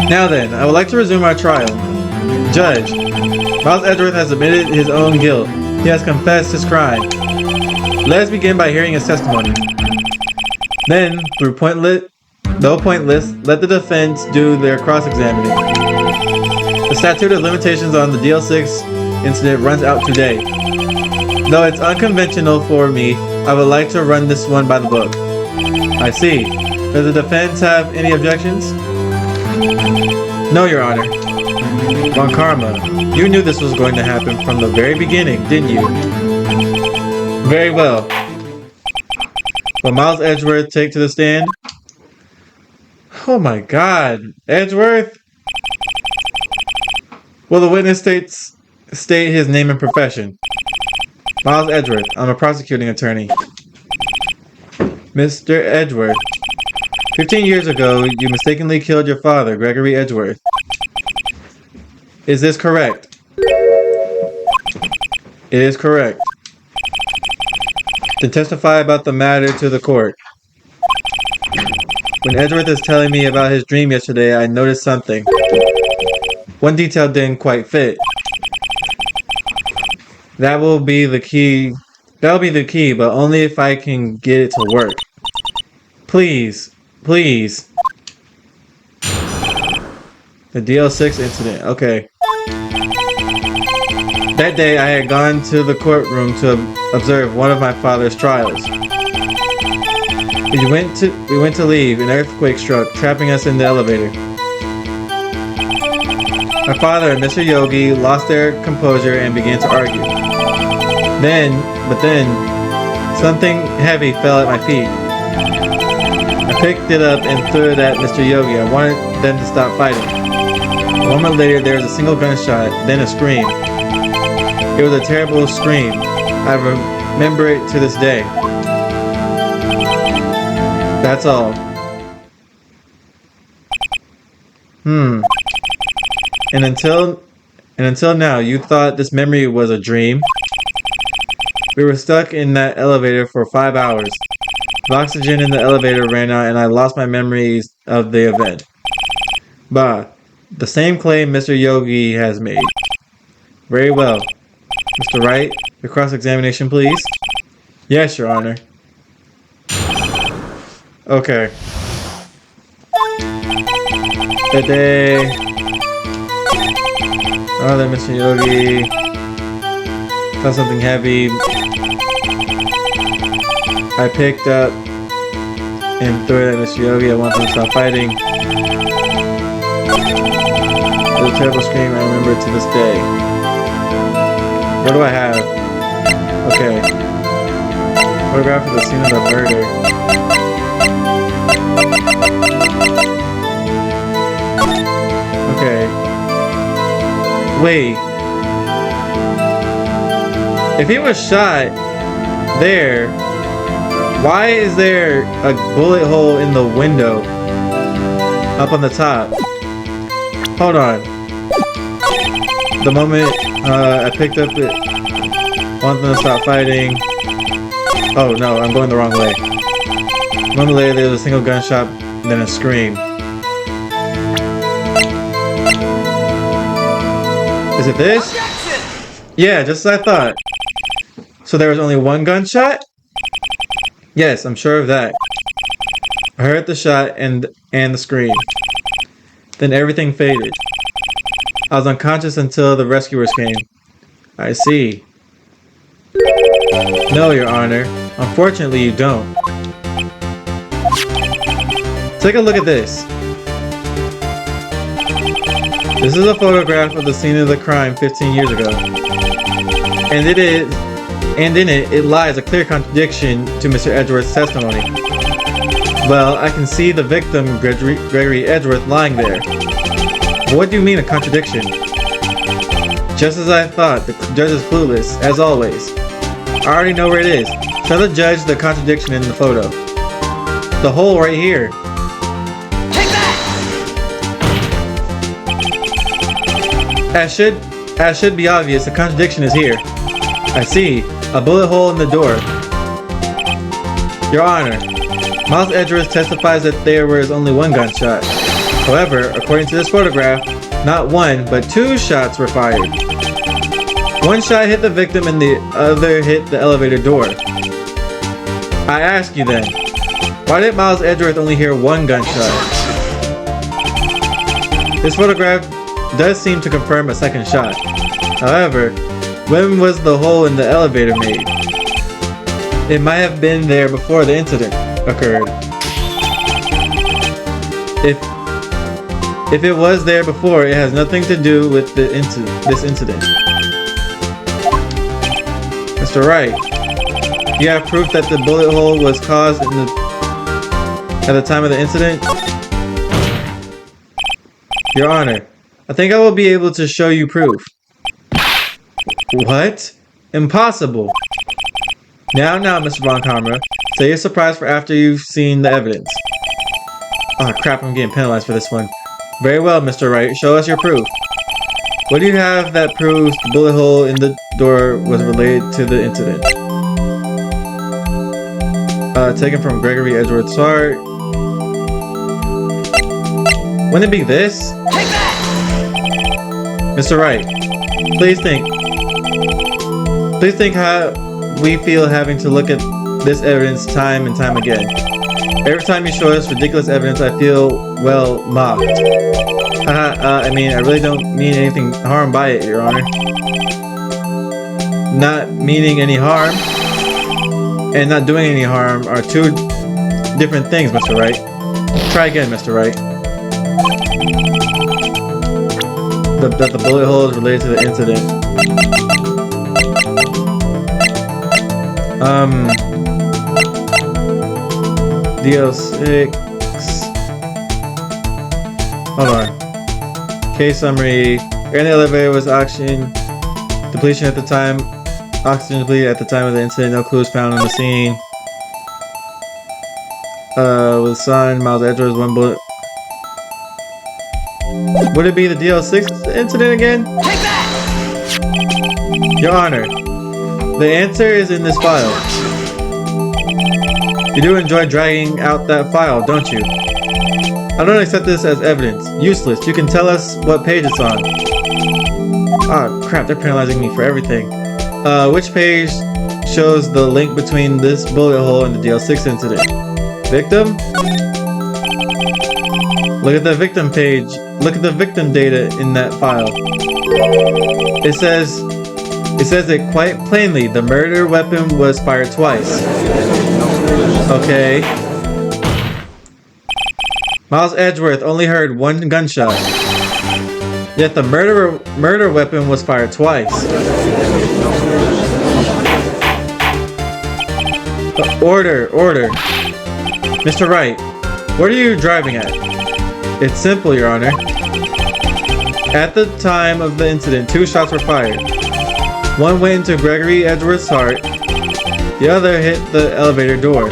Now then, I would like to resume our trial. Judge, Miles Edgeworth has admitted his own guilt. He has confessed his crime. Let us begin by hearing his testimony. Then, though pointless, let the defense do their cross-examining. The statute of limitations on the DL6 incident runs out today. Though it's unconventional for me, I would like to run this one by the book. I see. Does the defense have any objections? No, Your Honor. Von Karma, you knew this was going to happen from the very beginning, didn't you? Very well. Will Miles Edgeworth take to the stand? Oh my god. Edgeworth? Will the witness state his name and profession? Miles Edgeworth, I'm a prosecuting attorney. Mr. Edgeworth, 15 years ago, you mistakenly killed your father, Gregory Edgeworth. Is this correct? It is correct. Then testify about the matter to the court. When Edgeworth is telling me about his dream yesterday, I noticed something. One detail didn't quite fit. That will be the key, but only if I can get it to work. Please, please. The DL6 incident, okay. That day, I had gone to the courtroom to observe one of my father's trials. We went to leave. An earthquake struck, trapping us in the elevator. My father and Mr. Yogi lost their composure and began to argue. Then, something heavy fell at my feet. I picked it up and threw it at Mr. Yogi. I wanted them to stop fighting. A moment later, there was a single gunshot, then a scream. It was a terrible scream. I remember it to this day. That's all. And until now, you thought this memory was a dream? We were stuck in that elevator for 5 hours. The oxygen in the elevator ran out and I lost my memories of the event. Bah, the same claim Mr. Yogi has made. Very well. Mr. Wright, your cross-examination, please. Yes, Your Honor. The day. Oh, that Mr. Yogi. Found something heavy. I picked up and threw it at Mr. Yogi. I want them to stop fighting. It was a terrible scream. I remember it to this day. What do I have? Okay. Photograph of the scene of the murder. Okay. Wait. If he was shot there, why is there a bullet hole in the window up on the top? Hold on. The moment I picked up it, want them to stop fighting. Oh no, I'm going the wrong way. A moment later, there was a single gunshot, then a scream. Is it this? Objection! Yeah, just as I thought. So there was only one gunshot? Yes, I'm sure of that. I heard the shot and the scream. Then everything faded. I was unconscious until the rescuers came. I see. No, Your Honor. Unfortunately, you don't. Take a look at this. This is a photograph of the scene of the crime 15 years ago. And in it lies a clear contradiction to Mr. Edgeworth's testimony. Well, I can see the victim, Gregory Edgeworth, lying there. What do you mean a contradiction? Just as I thought, the judge is clueless, as always. I already know where it is. Tell the judge the contradiction in the photo. The hole right here. Take that! As should be obvious, the contradiction is here. I see. A bullet hole in the door. Your Honor, Miles Edgeworth testifies that there was only one gunshot. However, according to this photograph, not one, but two shots were fired. One shot hit the victim and the other hit the elevator door. I ask you then, why did Miles Edgeworth only hear one gunshot? This photograph does seem to confirm a second shot. However, when was the hole in the elevator made? It might have been there before the incident occurred. If it was there before, it has nothing to do with this incident. Mr. Wright, you have proof that the bullet hole was caused at the time of the incident? Your Honor, I think I will be able to show you proof. What? Impossible. Now, Mr. Von Kamera, say you're surprised for after you've seen the evidence. Oh crap, I'm getting penalized for this one. Very well, Mr. Wright, show us your proof. What do you have that proves the bullet hole in the door was related to the incident? Taken from Gregory Edgeworth's heart. Wouldn't it be this? Take that! Mr. Wright, please think how we feel having to look at this evidence time and time again. Every time you show us ridiculous evidence, I feel, well, mocked. I mean, I really don't mean anything harm by it, Your Honor. Not meaning any harm and not doing any harm are two different things, Mr. Wright. Try again, Mr. Wright. That the bullet hole is related to the incident. DL6. Hold on. Case summary. Air in the elevator was oxygen depletion at the time. Oxygen depleted at the time of the incident. No clues found on the scene. With sun, Miles Edgeworth, one bullet. Would it be the DL6 incident again? Take that! Your Honor, the answer is in this file. You do enjoy dragging out that file, don't you? I don't accept this as evidence. Useless. You can tell us what page it's on. Ah, crap, they're penalizing me for everything. Which page shows the link between this bullet hole and the DL6 incident? Victim? Look at the victim page look at the victim data in that file. It says it quite plainly. The murder weapon was fired twice. Okay. Miles Edgeworth only heard one gunshot. Yet the murder weapon was fired twice. Order. Mr. Wright, what are you driving at? It's simple, Your Honor. At the time of the incident, 2 shots were fired. One went into Gregory Edgeworth's heart. The other hit the elevator door.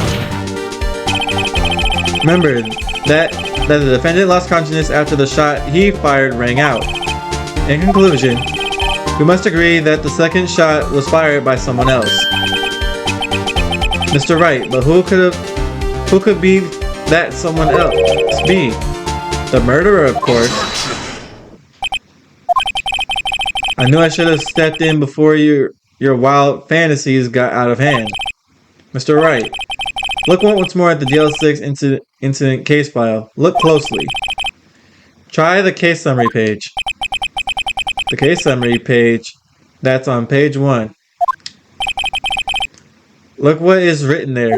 Remember that the defendant lost consciousness after the shot he fired rang out. In conclusion, we must agree that the second shot was fired by someone else. Mr. Wright, but who could be that someone else be? The murderer, of course. I knew I should have stepped in before your wild fantasies got out of hand. Mr. Wright, look once more at the DL6 incident case file. Look closely. Try the case summary page. The case summary page, that's on page 1. Look what is written there.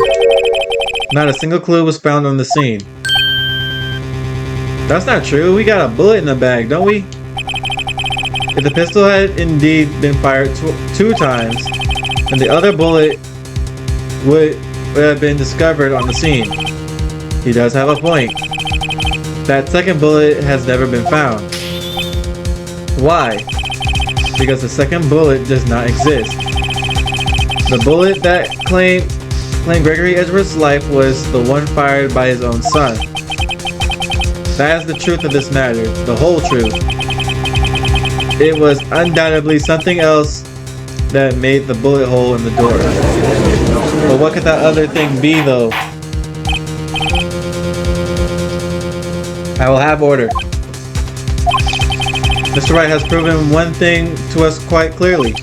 Not a single clue was found on the scene. That's not true. We got a bullet in the bag, don't we? If the pistol had indeed been fired 2 times, then the other bullet would have been discovered on the scene. He does have a point. That second bullet has never been found. Why? Because the second bullet does not exist. The bullet that claimed Gregory Edgeworth's life was the one fired by his own son. That is the truth of this matter, the whole truth. It was undoubtedly something else that made the bullet hole in the door. But what could that other thing be, though? I will have order. Mr. Wright has proven one thing to us quite clearly.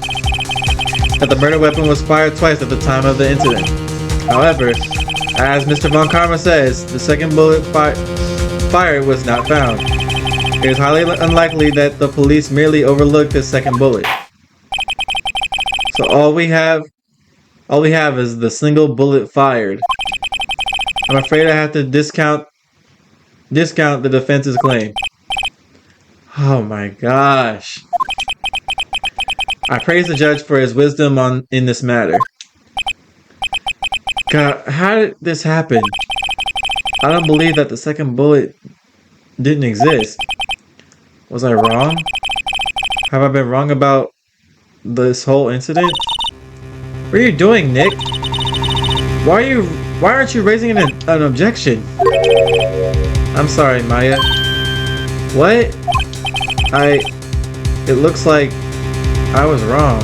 That the murder weapon was fired twice at the time of the incident. However, as Mr. Von Karma says, the second bullet fired was not found. It is highly unlikely that the police merely overlooked the second bullet. So all we have is the single bullet fired. I'm afraid I have to discount the defense's claim. Oh my gosh. I praise the judge for his wisdom in this matter. God, how did this happen? I don't believe that the second bullet didn't exist. Was I wrong? Have I been wrong about this whole incident? What are you doing, Nick? Why aren't you raising an objection? I'm sorry, Maya. What? It looks like I was wrong.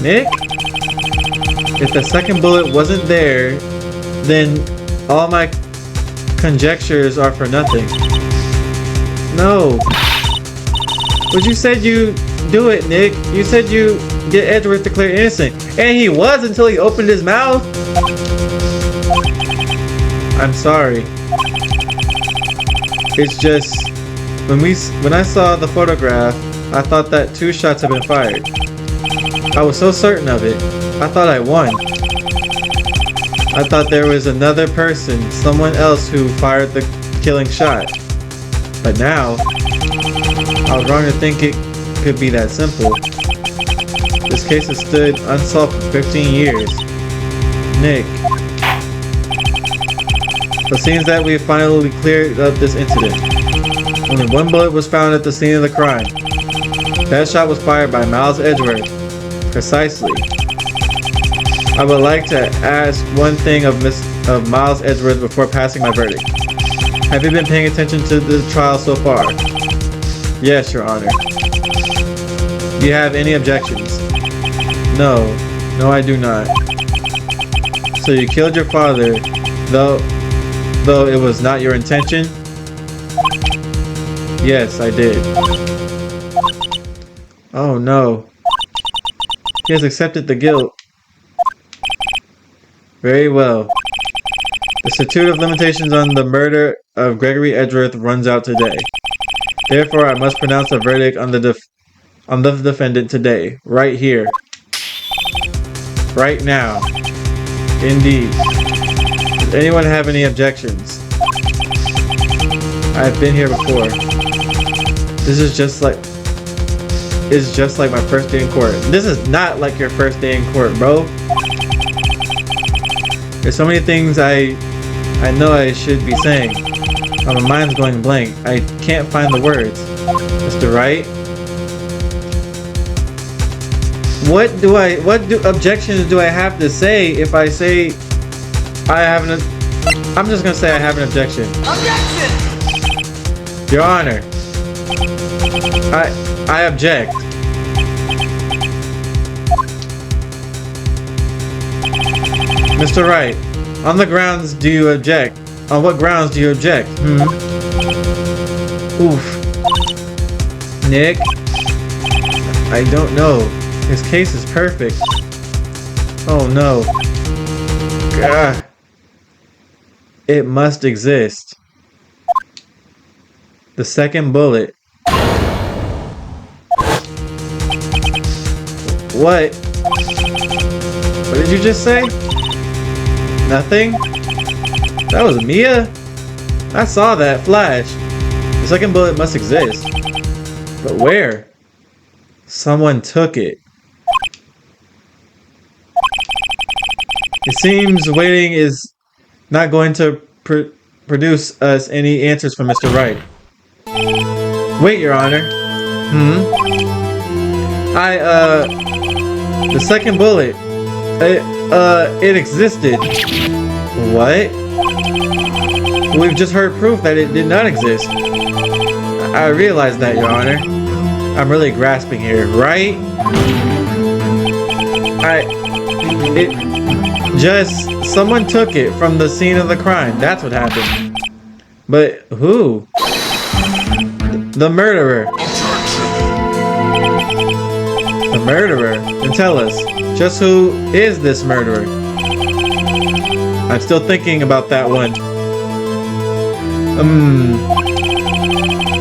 Nick? If the second bullet wasn't there, then all my conjectures are for nothing. No. But you said you do it, Nick. You said you get Edgeworth declared innocent. And he was until he opened his mouth. I'm sorry. It's just when I saw the photograph, I thought that 2 shots had been fired. I was so certain of it. I thought I won. I thought there was another person, someone else who fired the killing shot. But now, I was wrong to think it could be that simple. This case has stood unsolved for 15 years. Nick. It seems that we have finally cleared up this incident. Only 1 bullet was found at the scene of the crime. That shot was fired by Miles Edgeworth. Precisely. I would like to ask one thing of Miles Edgeworth before passing my verdict. Have you been paying attention to the trial so far? Yes, Your Honor. Do you have any objections? No. No, I do not. So you killed your father, though it was not your intention? Yes, I did. Oh no. He has accepted the guilt. Very well. The statute of limitations on the murder of Gregory Edgeworth runs out today. Therefore, I must pronounce a verdict on the defendant today, right here, right now. Indeed. Does anyone have any objections? I've been here before. This is just like my first day in court. This is not like your first day in court, bro. There's so many things I know I should be saying. My mind's going blank. I can't find the words. Mr. Wright? What objections do I have to say if I say I have an... I'm just gonna say I have an objection. Objection! Your Honor. I object. Mr. Wright, on the grounds do you object? On what grounds do you object? Oof. Nick? I don't know. His case is perfect. Oh no. Gah. It must exist. The second bullet. What? What did you just say? Nothing? That was Mia? I saw that flash. The second bullet must exist. But where? Someone took it. It seems waiting is not going to produce us any answers from Mr. Wright. Wait, Your Honor. The second bullet. It existed. What? We've just heard proof that it did not exist. I realize that, Your Honor. I'm really grasping here, right? Someone took it from the scene of the crime. That's what happened. But who? The murderer. The murderer? Then tell us, just who is this murderer? I'm still thinking about that one.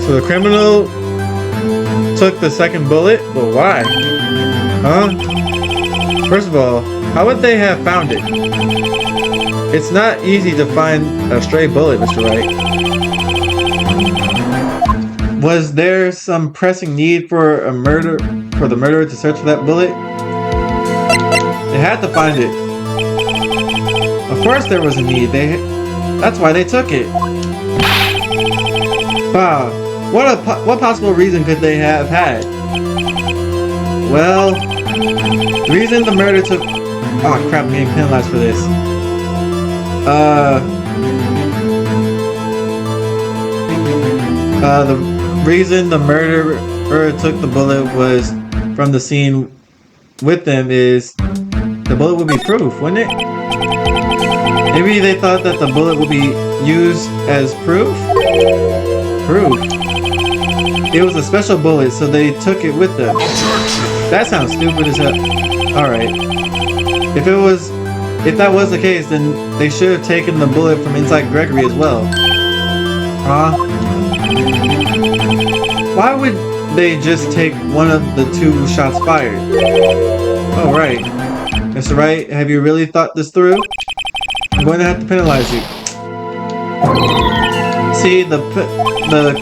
So the criminal took the second bullet? But why? Huh? First of all, how would they have found it? It's not easy to find a stray bullet, Mr. Wright. Was there some pressing need for the murderer to search for that bullet? They had to find it. Of course there was a need. That's why they took it. Wow. What possible reason could they have had? Well, the reason the murder took... Oh crap, I'm getting penalized for this. The reason the murderer took the bullet was from the scene with them is the bullet would be proof, wouldn't it? Maybe they thought that the bullet would be used as proof? Proof? It was a special bullet, so they took it with them. That sounds stupid as hell. Alright. If that was the case, then they should have taken the bullet from inside Gregory as well. Huh? Why would they just take one of the two shots fired? Oh, right. Mr. Wright, have you really thought this through? I'm going to have to penalize you. See, the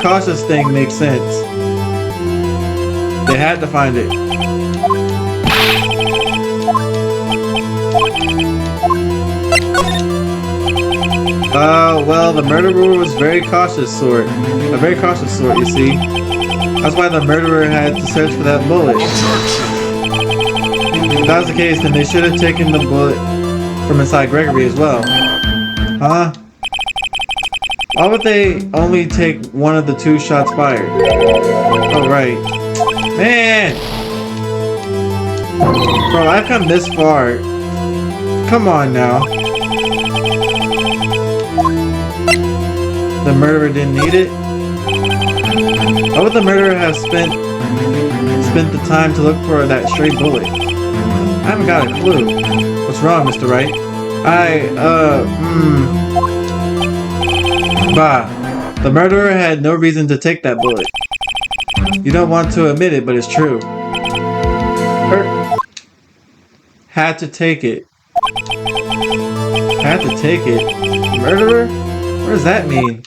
cautious thing makes sense. They had to find it. Well, the murderer was a very cautious sort, you see. That's why the murderer had to search for that bullet. If that was the case, then they should have taken the bullet from inside Gregory as well. Huh? Why would they only take one of the two shots fired? Oh, right. Man! Bro, I've come this far. Come on now. The murderer didn't need it? Why would the murderer have spent the time to look for that stray bullet? I haven't got a clue. What's wrong, Mr. Wright? Bah. The murderer had no reason to take that bullet. You don't want to admit it, but it's true. Had to take it. Had to take it. Murderer? What does that mean?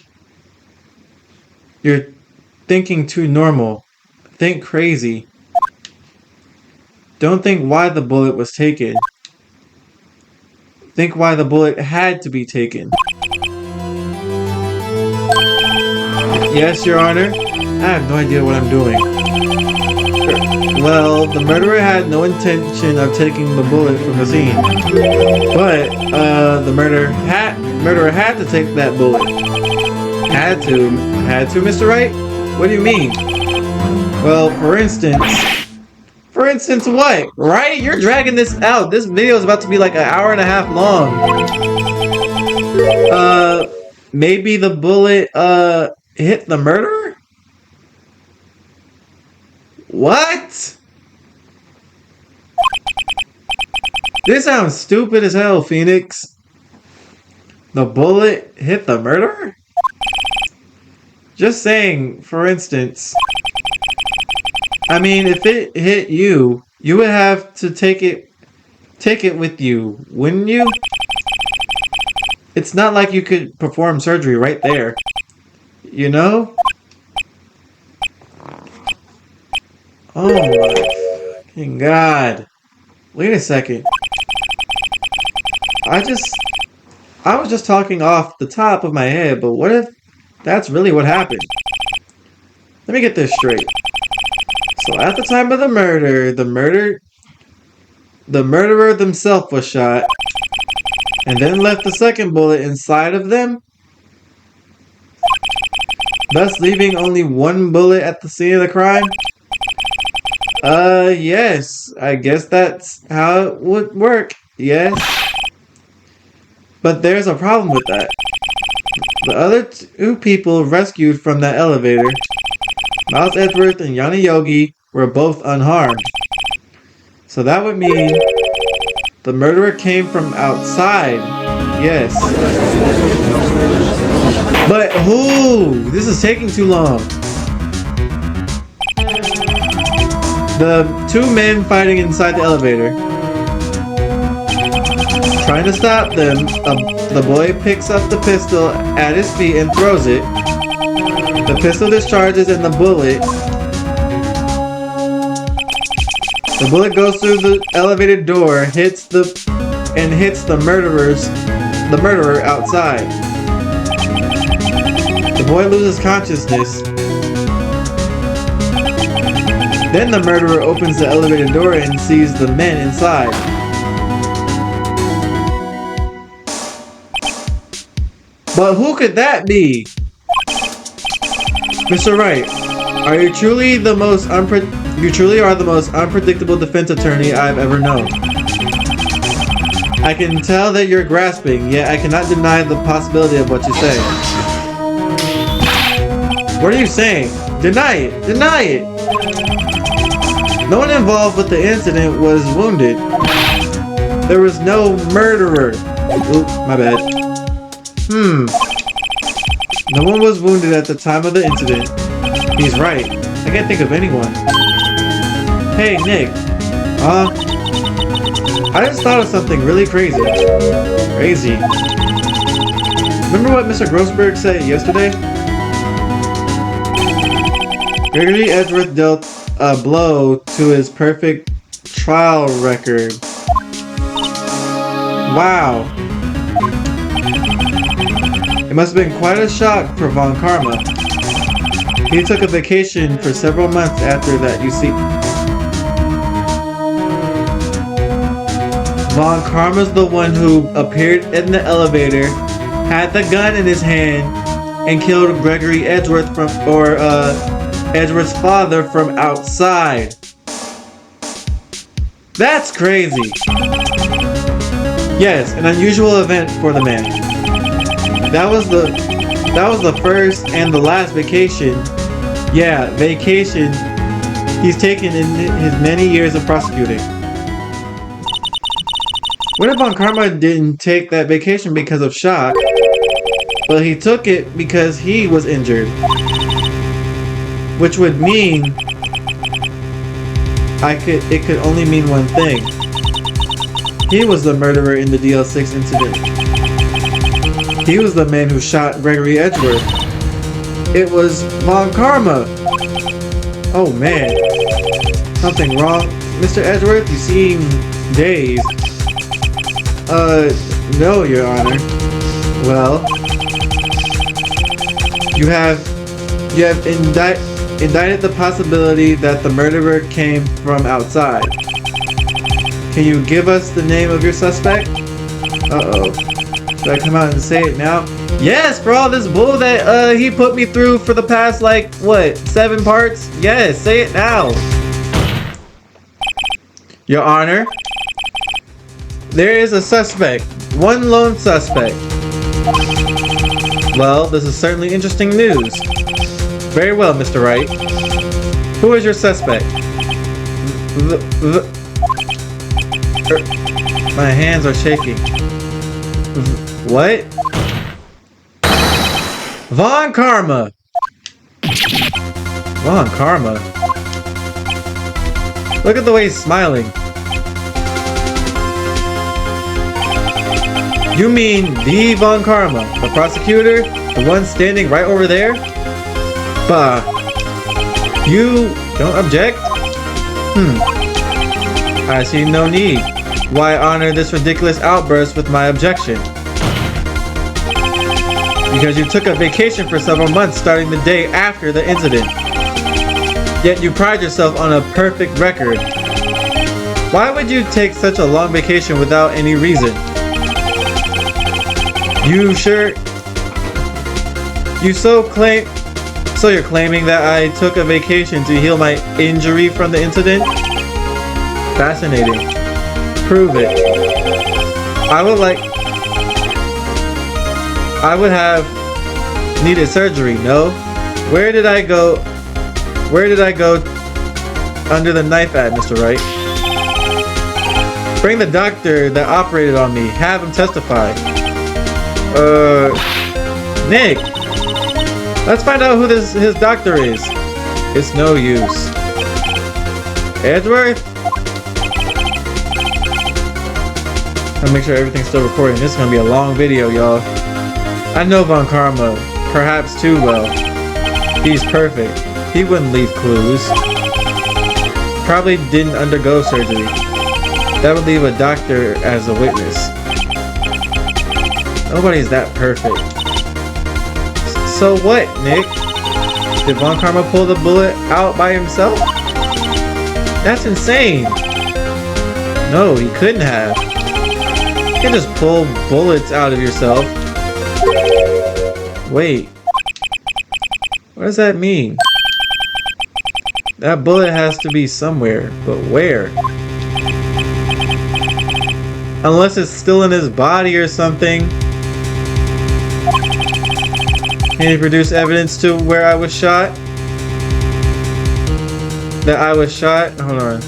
You're thinking too normal. Think crazy. Don't think why the bullet was taken. Think why the bullet had to be taken. Yes, Your Honor. I have no idea what I'm doing. Well, the murderer had no intention of taking the bullet from the scene. But, the murderer had to take that bullet. Had to, Mr. Wright? What do you mean? Well, for instance what? Right? You're dragging this out. This video is about to be like an hour and a half long. Maybe the bullet, hit the murderer? What? This sounds stupid as hell, Phoenix. The bullet hit the murderer? Just saying, for instance. I mean, if it hit you, you would have to take it with you, wouldn't you? It's not like you could perform surgery right there. You know? Oh my fucking God. Wait a second. I was just talking off the top of my head, but what if that's really what happened? Let me get this straight. So at the time of the murder, the murderer themselves was shot and then left the second bullet inside of them, thus leaving only one bullet at the scene of the crime? Yes. I guess that's how it would work. Yes. But there's a problem with that. The other two people rescued from that elevator, Miles Edgeworth and Yanni Yogi, were both unharmed. So that would mean the murderer came from outside. Yes. But who? This is taking too long. The two men fighting inside the elevator. Trying to stop them, the boy picks up the pistol at his feet and throws it. The pistol discharges and the bullet goes through the elevator door, hits the murderer outside. The boy loses consciousness. Then the murderer opens the elevator door and sees the men inside. But who could that be? Mr. Wright, you truly are the most unpredictable defense attorney I've ever known. I can tell that you're grasping, yet I cannot deny the possibility of what you say. What are you saying? Deny it! Deny it! No one involved with the incident was wounded. There was no murderer. Oop, my bad. No one was wounded at the time of the incident. He's right. I can't think of anyone. Hey, Nick. I just thought of something really crazy. Crazy. Remember what Mr. Grossberg said yesterday? Gregory Edgeworth dealt a blow to his perfect trial record. Wow. It must have been quite a shock for Von Karma. He took a vacation for several months after that, you see. Von Karma's the one who appeared in the elevator, had the gun in his hand, and killed Gregory Edgeworth Edgeworth's father from outside. That's crazy. Yes, an unusual event for the man. That was the first and the last vacation. Yeah, vacation he's taken in his many years of prosecuting. What if Von Karma didn't take that vacation because of shock, but he took it because he was injured? which would mean it could only mean one thing. He was the murderer in the DL6 incident. He was the man who shot Gregory Edgeworth. It was Von Karma. Oh man. Something wrong? Mr. Edgeworth, you seem dazed. No, Your Honor. Well, you have indicted the possibility that the murderer came from outside. Can you give us the name of your suspect? Uh-oh. Should I come out and say it now? Yes, for all this bull that he put me through for the past, like, what, 7 parts? Yes, say it now. Your Honor, there is a suspect. One lone suspect. Well, this is certainly interesting news. Very well, Mr. Wright. Who is your suspect? My hands are shaking. What? Von Karma! Von Karma? Look at the way he's smiling. You mean the Von Karma, the prosecutor? The one standing right over there? Bah. You don't object? I see no need. Why honor this ridiculous outburst with my objection? Because you took a vacation for several months starting the day after the incident. Yet you pride yourself on a perfect record. Why would you take such a long vacation without any reason? You sure? So you're claiming that I took a vacation to heal my injury from the incident? Fascinating. Prove it. I would have needed surgery, no? Where did I go under the knife at, Mr. Wright? Bring the doctor that operated on me. Have him testify. Nick! Let's find out who his doctor is. It's no use. Edgeworth? I'll make sure everything's still recording. This is gonna be a long video, y'all. I know Von Karma, perhaps too well. He's perfect. He wouldn't leave clues. Probably didn't undergo surgery. That would leave a doctor as a witness. Nobody's that perfect. So what, Nick? Did Von Karma pull the bullet out by himself? That's insane. No, he couldn't have. You can't just pull bullets out of yourself. Wait. What does that mean? That bullet has to be somewhere, but where? Unless it's still in his body or something. Can you produce evidence to where I was shot? That I was shot? Hold on.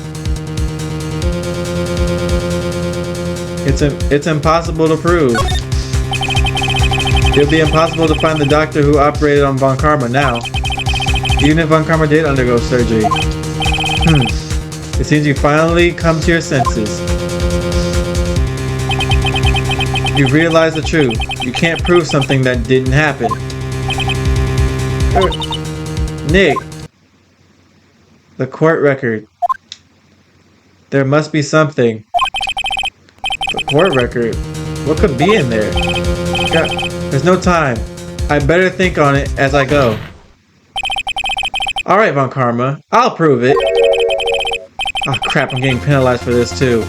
It's impossible to prove. It would be impossible to find the doctor who operated on Von Karma now. Even if Von Karma did undergo surgery. It seems you finally come to your senses. You realize the truth. You can't prove something that didn't happen. Nick. The court record. There must be something. The court record? What could be in there? God, there's no time. I better think on it as I go. Alright, Von Karma. I'll prove it. Oh crap, I'm getting penalized for this too.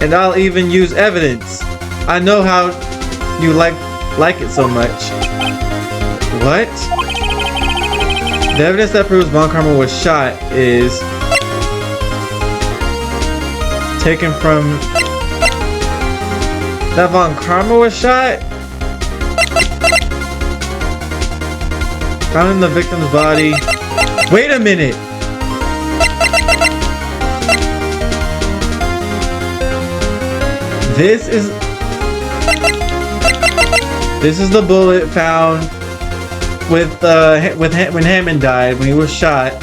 And I'll even use evidence. I know how you like it so much. What? The evidence that proves Von Karma was shot is taken from... That Von Karma was shot? Found in the victim's body. Wait a minute! This is the bullet found when Hammond died, when he was shot.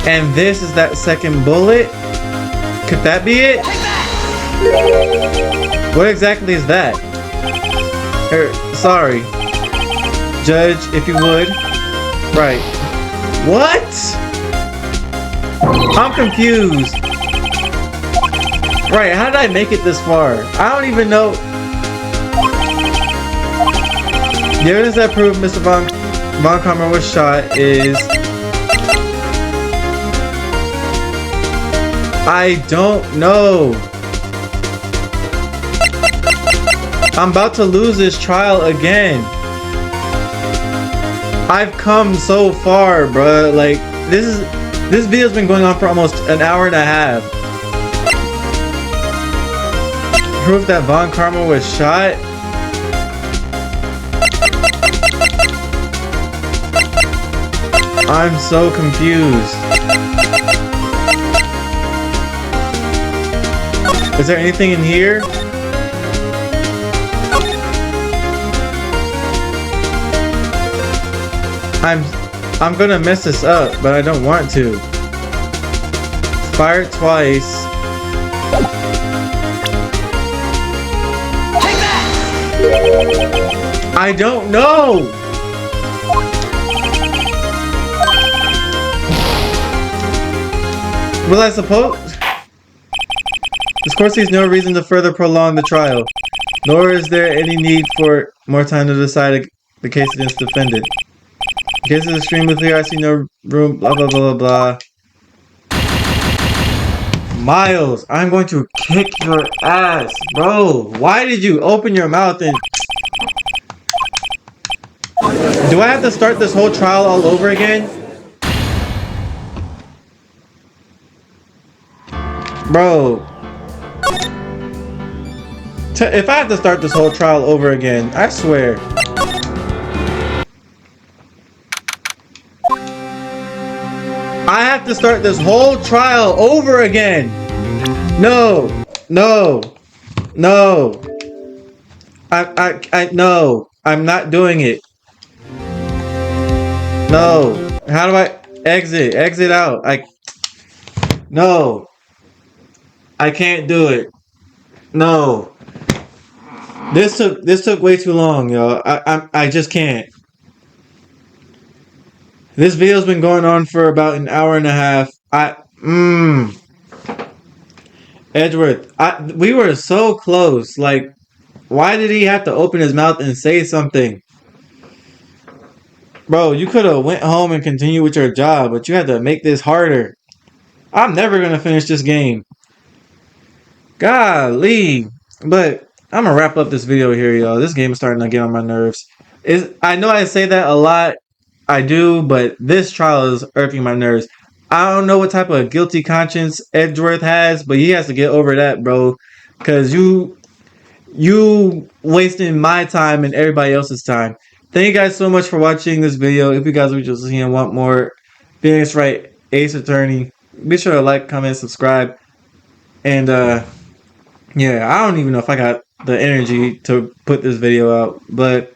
And this is that second bullet? Could that be it? What exactly is that? Sorry. Judge, if you would. Right. What? I'm confused. Right, how did I make it this far? I don't even know. The evidence that proved Mr. Von Karma was shot is... I don't know. I'm about to lose this trial again. I've come so far, bruh. Like, this video's been going on for almost an hour and a half. Proof that Von Karma was shot? I'm so confused. Is there anything in here? I'm gonna mess this up, but I don't want to. Fire twice. I don't know! Will I suppose? This court sees no reason to further prolong the trial, nor is there any need for more time to decide the case against the defendant. The case is extremely clear, I see no room, blah blah blah blah blah. Miles, I'm going to kick your ass, bro. Why did you open your mouth and... Do I have to start this whole trial all over again? Bro. If I have to start this whole trial over again, I swear. I have to start this whole trial over again. No. No. No. No. I'm not doing it. No. How do I exit? Exit out. No. I can't do it. No. This took way too long, yo. I just can't. This video's been going on for about an hour and a half. Edgeworth, we were so close. Like, why did he have to open his mouth and say something? Bro, you could have went home and continued with your job, but you had to make this harder. I'm never gonna finish this game. Golly. But I'm gonna wrap up this video here, y'all. This game is starting to get on my nerves. I know I say that a lot. I do, but this trial is irking my nerves. I don't know what type of guilty conscience Edgeworth has, but he has to get over that, bro. Cause you wasting my time and everybody else's time. Thank you guys so much for watching this video. If you guys are just seeing and want more Phoenix Wright Ace Attorney, be sure to like, comment, subscribe. And yeah, I don't even know if I got the energy to put this video out, but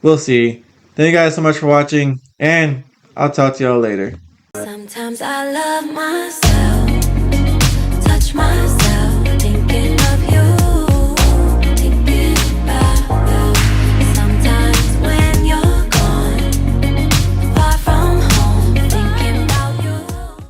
we'll see. Thank you guys so much for watching, and I'll talk to y'all later. Sometimes I love myself, touch myself.